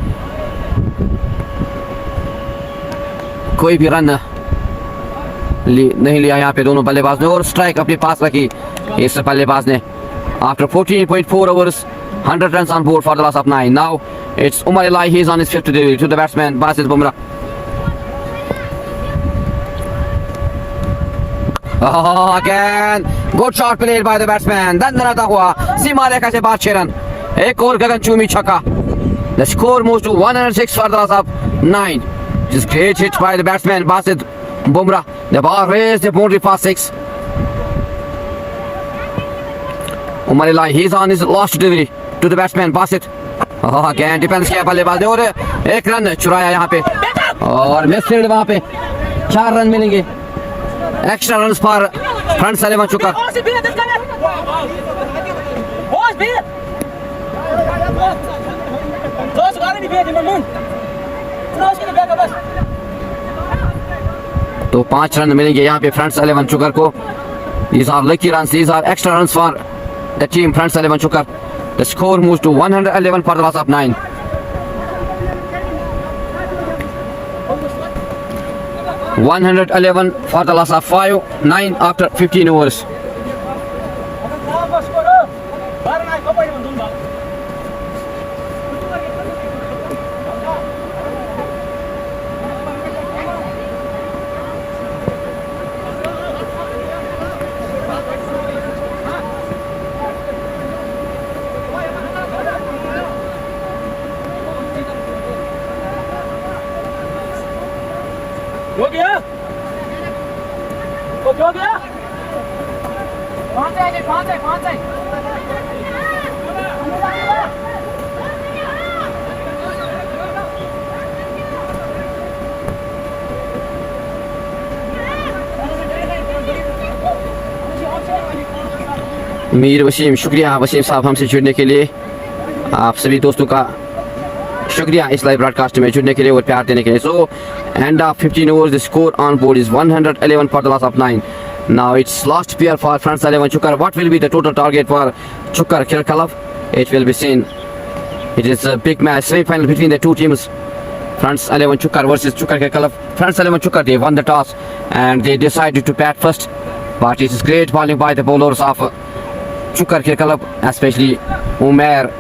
कोई भी रन नहीं लिया यहाँ पे दोनों बल्लेबाज ने और स्ट्राइक अपने पास रखी इस बल्लेबाज ने। After 14.4 overs, 100 runs on board for the loss of 9. Now it's Umar Ilahi. He is on his 5th delivery to the batsman Basit Bumrah. Oh, again good shot played by the batsman. दंदनाता हुआ सीमा रेखा से बाहर 6 run, एक और गगनचुंबी छक्का। The score moves to 106 for the loss of 9. Just great hit by the batsman Basit Bumrah. The ball raised the boundary for 6. Umar Ilahi, he's on his last delivery to the batsman Basit. Oh, again defence किया बल्लेबाज ने और एक run चुराया यहाँ पे और miss field वहाँ पे 4 रन मिलेंगे। Extra runs for France 11 Chukar. तो 5 रन मिलेंगे यहाँ पे फ्रांस 11 चुकर को। These are lucky runs. These are extra runs for the team France 11 Chukar. The score moves to 111 for the loss of 9. $111 for the loss of 5, 9 after 15 overs. हो गया? हो गया? कौन से? मीर वसीम, शुक्रिया वसीम साहब हमसे जुड़ने के लिए। आप सभी दोस्तों का शुक्रिया इस लाइव ब्रॉडकास्ट में जुड़ने के लिए और प्यार देने के लिए। So end of 15 overs, the score on board is 111 for the loss of 9. Now it's last pair for France 11 Chukar. What will be the total target for Chukar Kirkalov? It will be seen. It is a big match, semi-final between the two teams. France 11 Chukar versus Chukar Kirkalov. France 11 Chukar, they won the toss and they decided to bat first. But it is great bowling by the bowlers of Chukar Kirkalov, especially Umair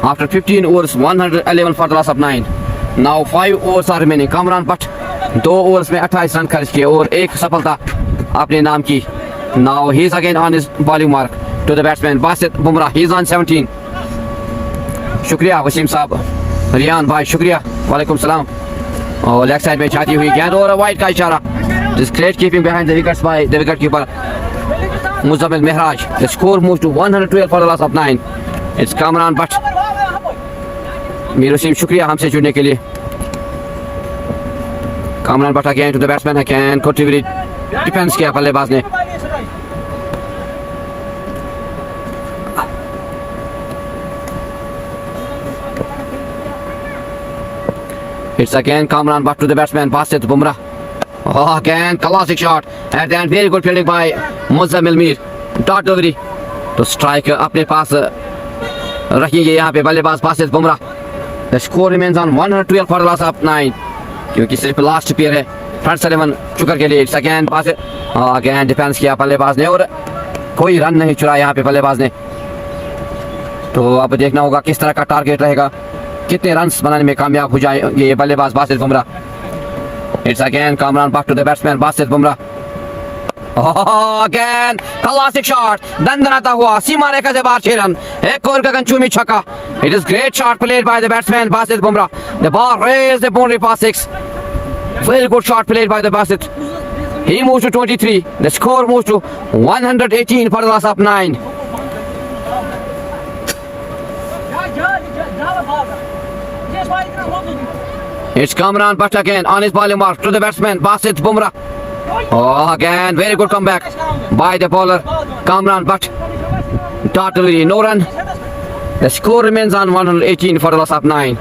after 15 overs 111 for the loss of 9. Now 5 overs are remaining. Kamran Butt 2 overs में 28 run खर्च किए और एक सफलता अपने नाम की. Now he is again on his bowling mark to the batsman Basit Bumrah. He is on 17. शुक्रिया वसीम साहब. रियान भाई शुक्रिया. वालेकुम सलाम. और लेग साइड में जाती हुई गेंद और वाइड का इशारा. This great keeping behind the wickets by the wicketkeeper Muzammil Mehraj. The score moves to 112 for the loss of 9. It's Kamran Butt. Mir Waseem शुक्रिया हमसे जुड़ने के लिए. Kamran Butt again to the batsman again. Contributed defence किया बल्लेबाज ने. It's again Kamran Butt to the batsman Basit Bumrah. Oh, again classic shot at the end. Very good fielding by Muzammil Mir. Dot delivery to strike अपने पास रखेंगे यहाँ पे बल्लेबाज Basit Bumrah. The score remains on 112 for the loss of 9 क्योंकि सिर्फ last pair है front 7 चुकर के लिए. It's again Basit. Again defence किया बल्लेबाज ने और कोई रन नहीं चुराया यहाँ पे बल्लेबाज ने. तो अब देखना होगा किस तरह का टारगेट रहेगा, कितने रन्स बनाने में कामयाब हो जाएंगे ये बल्लेबाज Basit Bumrah. It's again Kamran Butt to the batsman Basit Bumrah. Oh, again classic shot. दंदनाता हुआ सीमा रेखा से बाहर 6 रन. एक और गगनचुंबी छक्का. It is great shot played by the batsman Basit Bumrah. The ball raised the boundary past 6. Very good shot played by the Basit. He moves to 23. The score moves to 118 for the loss of 9. It's Kamran Butt again on his bowling mark to the batsman Basit Bumrah. Oh, again very good comeback by the bowler Kamran Butt. Totally no run. The score remains on 118 for the loss of 9.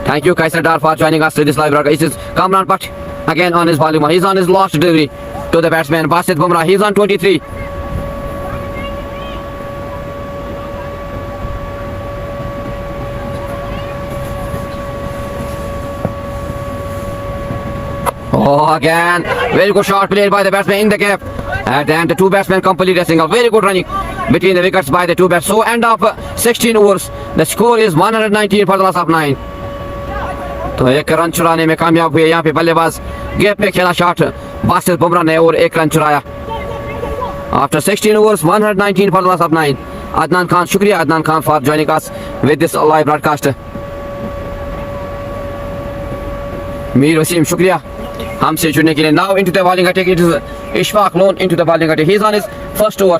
Thank you Kaiser Dar for joining us to this live broadcast. This is Kamran Butt again on his bowling mark. He's on his last delivery to the batsman Basit Bumrah. He's on 23. Oh, again very good shot played by the batsman in the gap. At the end the two batsmen completely racing a very good running between the wickets by the two bats. So end of 16 overs. The score is 119 for the loss of 9. तो एक run चुराने में कामयाब हुए यहाँ पे बल्लेबाज. Gap में खेला शॉट बासित बुमराह ने और एक रन चुराया. After 16 overs 119 for the loss of 9. Adnan Khan शुक्रिया Adnan Khan for joining us with this live broadcast. Mir Waseem शुक्रिया हमसे जुड़ने के लिए. Now into the bowling attack. It is Ishfaq Loan into the bowling attack. He is on his first over.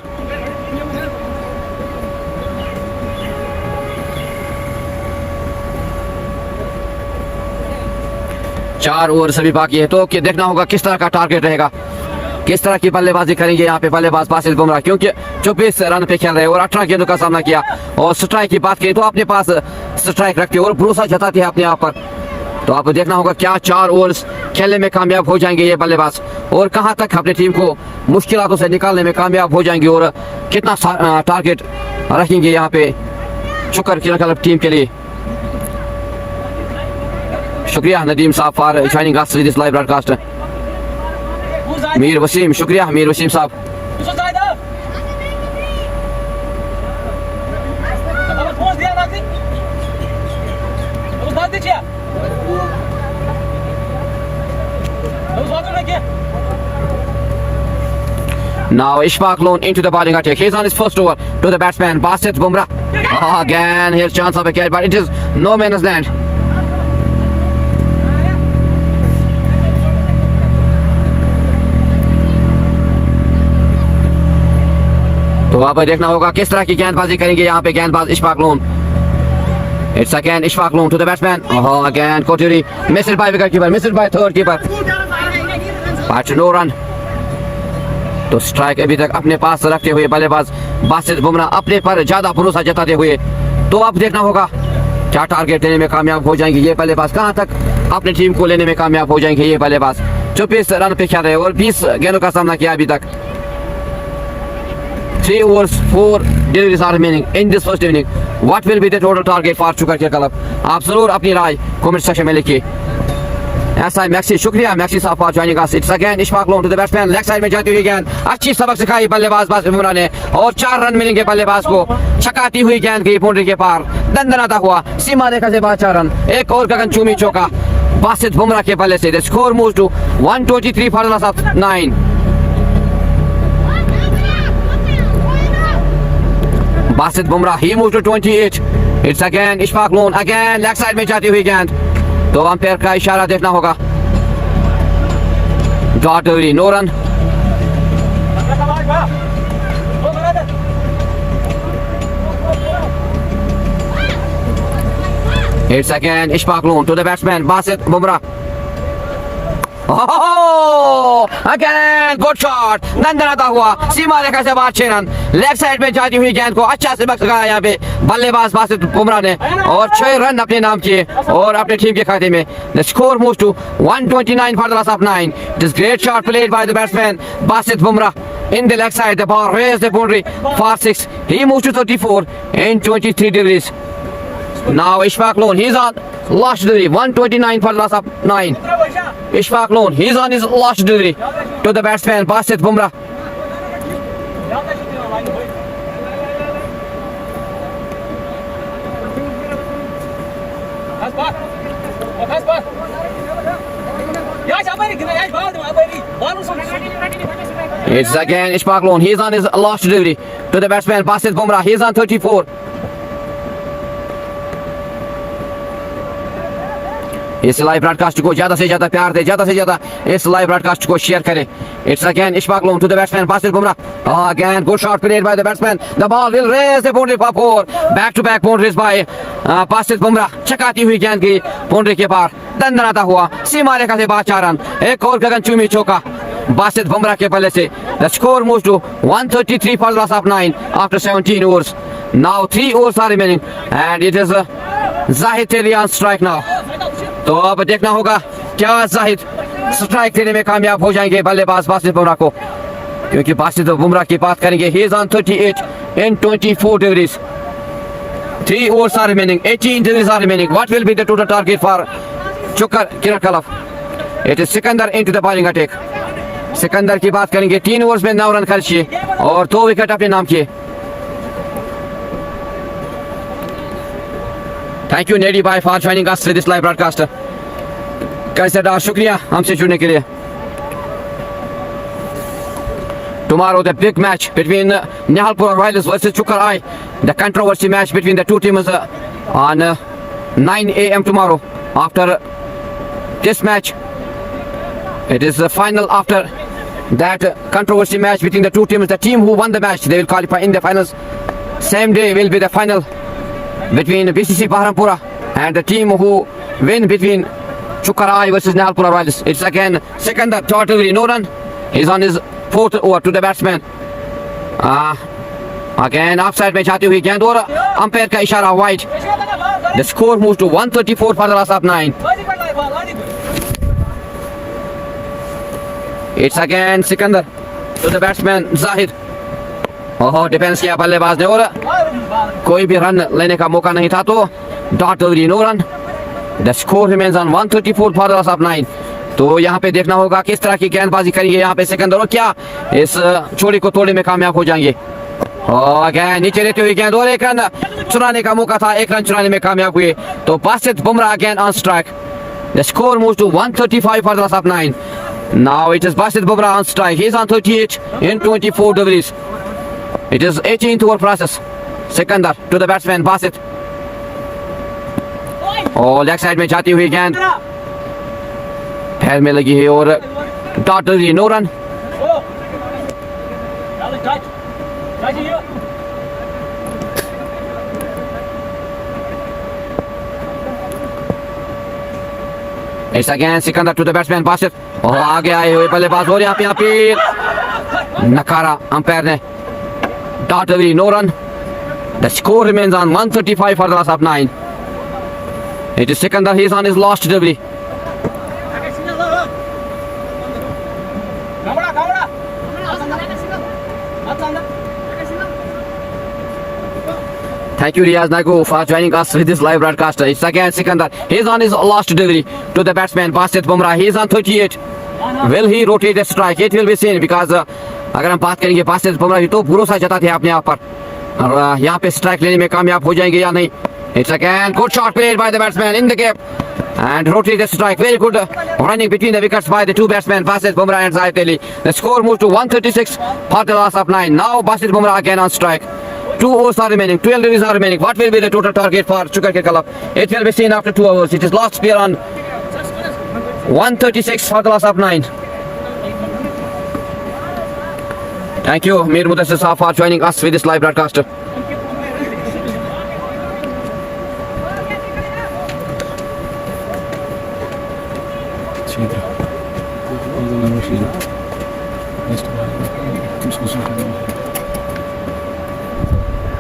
चार over सभी बाकी है तो देखना होगा किस तरह का टारगेट रहेगा, किस तरह की बल्लेबाजी करेंगे यहाँ पे बल्लेबाज बासित बुमराह. क्योंकि 24 रन पे खेल रहे हैं और 18 गेंदों का सामना किया. और स्ट्राइक की बात करें तो अपने पास स्ट्राइक रखते हैं और भरोसा जताते हैं अपने आप पर. तो आपको देखना होगा क्या 4 ओवर्स खेलने में कामयाब हो जाएंगे ये बल्लेबाज और कहां तक अपनी टीम को मुश्किलों से निकालने में कामयाब हो जाएंगे और कितना टारगेट रखेंगे यहाँ पे चुकर क्लब टीम के लिए. शुक्रिया Nadeem sahab for joining us with this live broadcast. Mir Waseem शुक्रिया मीर वसीम साहब. Now Ishfaq Loan into the bowling attack. He's on his first over to the batsman Basit Bumrah. Oh, again here's chance of a catch but it is no man's land. तो अब देखना होगा किस तरह की गेंदबाजी करेंगे यहाँ पे गेंदबाज Ishfaq loan. It's again Ishfaq Loan to the batsman. Oh, again Koturi missed by wicketkeeper, missed by third keeper. But no run. तो स्ट्राइक अभी तक अपने पास रखते हुए बल्लेबाज बासित बुमराह अपने पर ज्यादा भरोसा जताते हुए. तो अब देखना होगा क्या टारगेट लेने में कामयाब हो जाएंगे ये बल्लेबाज, कहां तक अपनी टीम को लेने में कामयाब हो जाएंगे ये बल्लेबाज. 24 रन पे खेल रहे और 20 गेंदों का सामना किया अभी तक. 3 overs 4 deliveries are remaining in this first inning. What will be the total target for Chukar Club? आप जरूर अपनी राय कमेंट सेक्शन में लिखिए. ऐसा है मैक्सी, शुक्रिया Maxi sahab for joining us. It's again Ishfaq Lone to the batsman, leg side में जाती हुई गेंद, अच्छी सबक सिखाई बल्लेबाज बासित बुमराह ने और 4 रन मिलेंगे बल्लेबाज को। छकाती हुई गेंद गई बाउंड्री के पार, दंदनाता हुआ सीमा रेखा से बाहर 4 रन, एक और गगनचुंबी चौका बासित बुमराह के बल्ले से। The score moves to 123 for the loss of 9। Basit Bumrah he moves to 28। It's again Ishfaq Lone, again leg side में जाती हुई गेंद, तो अंपायर का इशारा देखना होगा। Dot delivery, no run. It's again Ishfaq Loon to the batsman Basit Bumrah. Oh, again good shot, नंदनाता हुआ सीमा रेखा से बाहर 6 रन, लेफ्ट साइड में जाती हुई गेंद को अच्छा से लगाया यहाँ पे बल्लेबाज बासित बुमराह ने और 6 रन अपने नाम किए और अपने टीम के खाते में। The score moves to 129 for the loss of 9. This great shot played by the batsman Basit Bumrah in the leg side. The ball raised the boundary for 6. He moves to 34 in 23 degrees. Now Ishfaq Loon, he's on last delivery, 129 for the loss of 9. Ishfaq Loon, he's on his last delivery to the batsman Basit Bumrah. It's again Ishfaq Loon, he's on his last delivery to the batsman Basit Bumrah. He's on 34. इस live broadcast को ज्यादा से ज्यादा प्यार दे, ज्यादा से ज्यादा इस लाइव ब्रॉडकास्ट को शेयर करें। It's again Ishfaq Lone to the batsman Basit Bumrah, again good shot played by the batsman, the ball will race the boundary for 4, back to back boundaries by Basit Bumrah. छकाती हुई गेंद की बाउंड्री के पार, दंदनाता हुआ सीमा रेखा से बाहर 4 रन, एक और गगनचुंबी चौका बासित बुमराह के बल्ले से। The score moves to 133 for the loss of 9 after 17 overs. Now 3 overs are remaining and it is Zahid Teli on strike now. तो अब देखना होगा क्या जाहिद स्ट्राइक देने में कामयाब हो जाएंगे बल्लेबाज बासित बुमराह को, क्योंकि बासित बुमराह की बात करेंगे। ही is on 38 in 24 degrees. 3 overs are remaining, 18 degrees are remaining. What will be the total target for Chukar Kirakalov? It is Sikandar into the bowling attack. Sikandar की बात करेंगे, 3 ओवर्स में 9 रन खर्च किए और 2 विकेट अपने नाम किए। थैंक यू नेडी भाई for joining us with this live broadcast. कैसेदार शुक्रिया हमसे जुड़ने के लिए। Tomorrow the big match between Nihalpur Royals versus Chukarai, the controversy match between the two teams on 9 AM tomorrow. After this match, it is the final. After that controversy match between the two teams, the team who won the match, they will qualify in the finals. Same day will be the final between BCC Baharampura and the team who win between Chukarai versus Nihalpur Royals. It's again Sikandar, totally no run. He's on his 4th over to the batsman. Again offside में जाती हुई गेंद और umpire का इशारा wide. The score moves to 134 for the loss of 9. It's again Sikandar to the batsman Zahid. ओहो defence किया बल्लेबाज ने और कोई भी रन लेने का मौका नहीं था, तो dot delivery, no run. The score remains on 134 for the loss of 9. तो यहाँ पे देखना होगा किस तरह की गेंदबाजी करेंगे यहाँ पे सिकंदर और क्या इस छोड़ी को तोड़ने में कामयाब हो जाएंगे। और अगेन नीचे लेते हुए गेंद और 1 रन चुराने का मौका था, 1 रन चुराने में कामयाब हुए। तो Basit Bumrah again on strike. The score moves to 135 for the loss of 9. Now it is Basit Bumrah on strike. He is on 38 in 24 degrees. It is 18th over process. Sikandar to the batsman Basit. और leg side में जाती हुई गेंद पैर में लगी है और dot delivery, no run. It's again Sikandar to the batsman Basit. और आगे आए हुए बल्लेबाज और यहाँ पे नकारा अंपायर ने। Dot delivery, no run. The score remains on 135 for the loss of 9. It is Sikandar, he is on his last delivery. Thank you, Riaz Nagu, for joining us with this live broadcast. It's again Sikandar. He's on his last delivery to the batsman Basit Bumrah. He's on 38. Will he rotate the strike? It will be seen because अगर हम बात करेंगे बासित बुमराह की तो भरोसा जताते हैं अपने आप पर और यहाँ पे स्ट्राइक लेने में कामयाब हो जाएंगे या नहीं. It's again good shot played by the batsman in the gap and rotate the strike. Very good running between the wickets by the two batsmen Basit Bumrah and Zahid Ali. The score moves to 136 for the loss of 9. Now Basit Bumrah again on strike. 2 overs are remaining, 12 deliveries are remaining. What will be the total target for Sugarcane Club? It will be seen after 2 overs. It is last spear on 136 for the loss of 9. Thank you, Mir Mudassir Saab, for joining us with this live broadcast.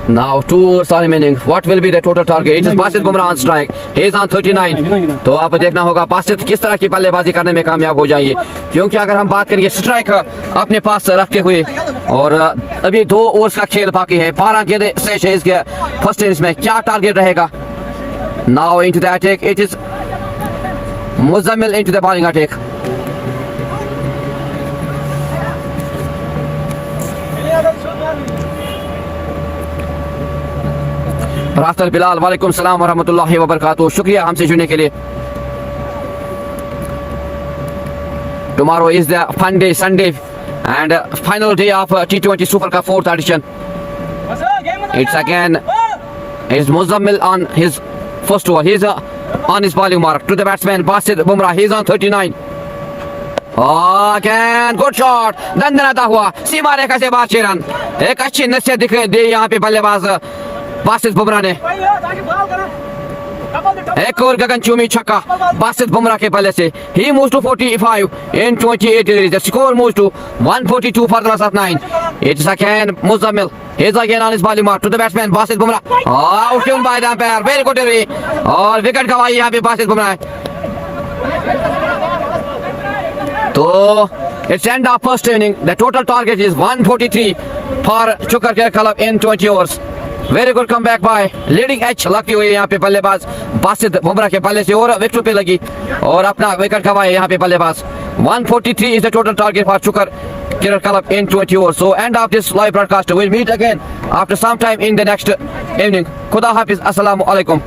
Now 2 overs are remaining. What will be the total target? It is Basit Bumrah on strike. He is on 39. तो आप देखना होगा बासित किस तरह की बल्लेबाजी करने में कामयाब हो जाएंगे क्योंकि अगर हम बात करेंगे स्ट्राइक अपने पास रखते हुए और अभी 2 ओवर्स का खेल बाकी है 12 गेंदें शेष है इसके फर्स्ट इनिंग्स में क्या टारगेट रहेगा. Now into the attack. It is Muzammil into the bowling attack. राफ्तर Bilal वालेकुम सलाम व रहमतुल्लाहि व बरकातहू. शुक्रिया हमसे जुड़ने के लिए. Tomorrow is the fun day, Sunday, and final day of T20 Super Cup 4th edition. It's again, it's Muzammil on his first over. He's on his bowling mark to the batsman Basit Bumrah. He's on 39. Again, good shot. दंदनाता हुआ सीमा रेखा से बाहर 6 run. एक अच्छी नसीहत दिख दी यहाँ पे बल्लेबाज बासित बुमराह ने. एक और गगनचुंबी छक्का बासित बुमराह के बल्ले से. He moves to 45 in 28 deliveries. The score moves to 142 for the loss of 9. It's again Muzammil. He's again on his bowling mark to the batsman Basit Bumrah. Out by the umpire. Very good delivery. और wicket गंवाई यहाँ पे बासित बुमराह. तो it's end of first inning. The total target is 143 for Sugarcane Club in 20 overs. Very good comeback by leading edge. लगती हुई यहाँ पे बल्लेबाज बासित बुमराह के बल्ले से और विकेट पे लगी और अपना विकेट गंवाए यहाँ पे बल्लेबाज. 143 is the total target for Sugarcane Club in 20 overs. So end of this live broadcast. We'll meet again after some time in the next evening. Khuda Hafiz. Assalamu alaikum.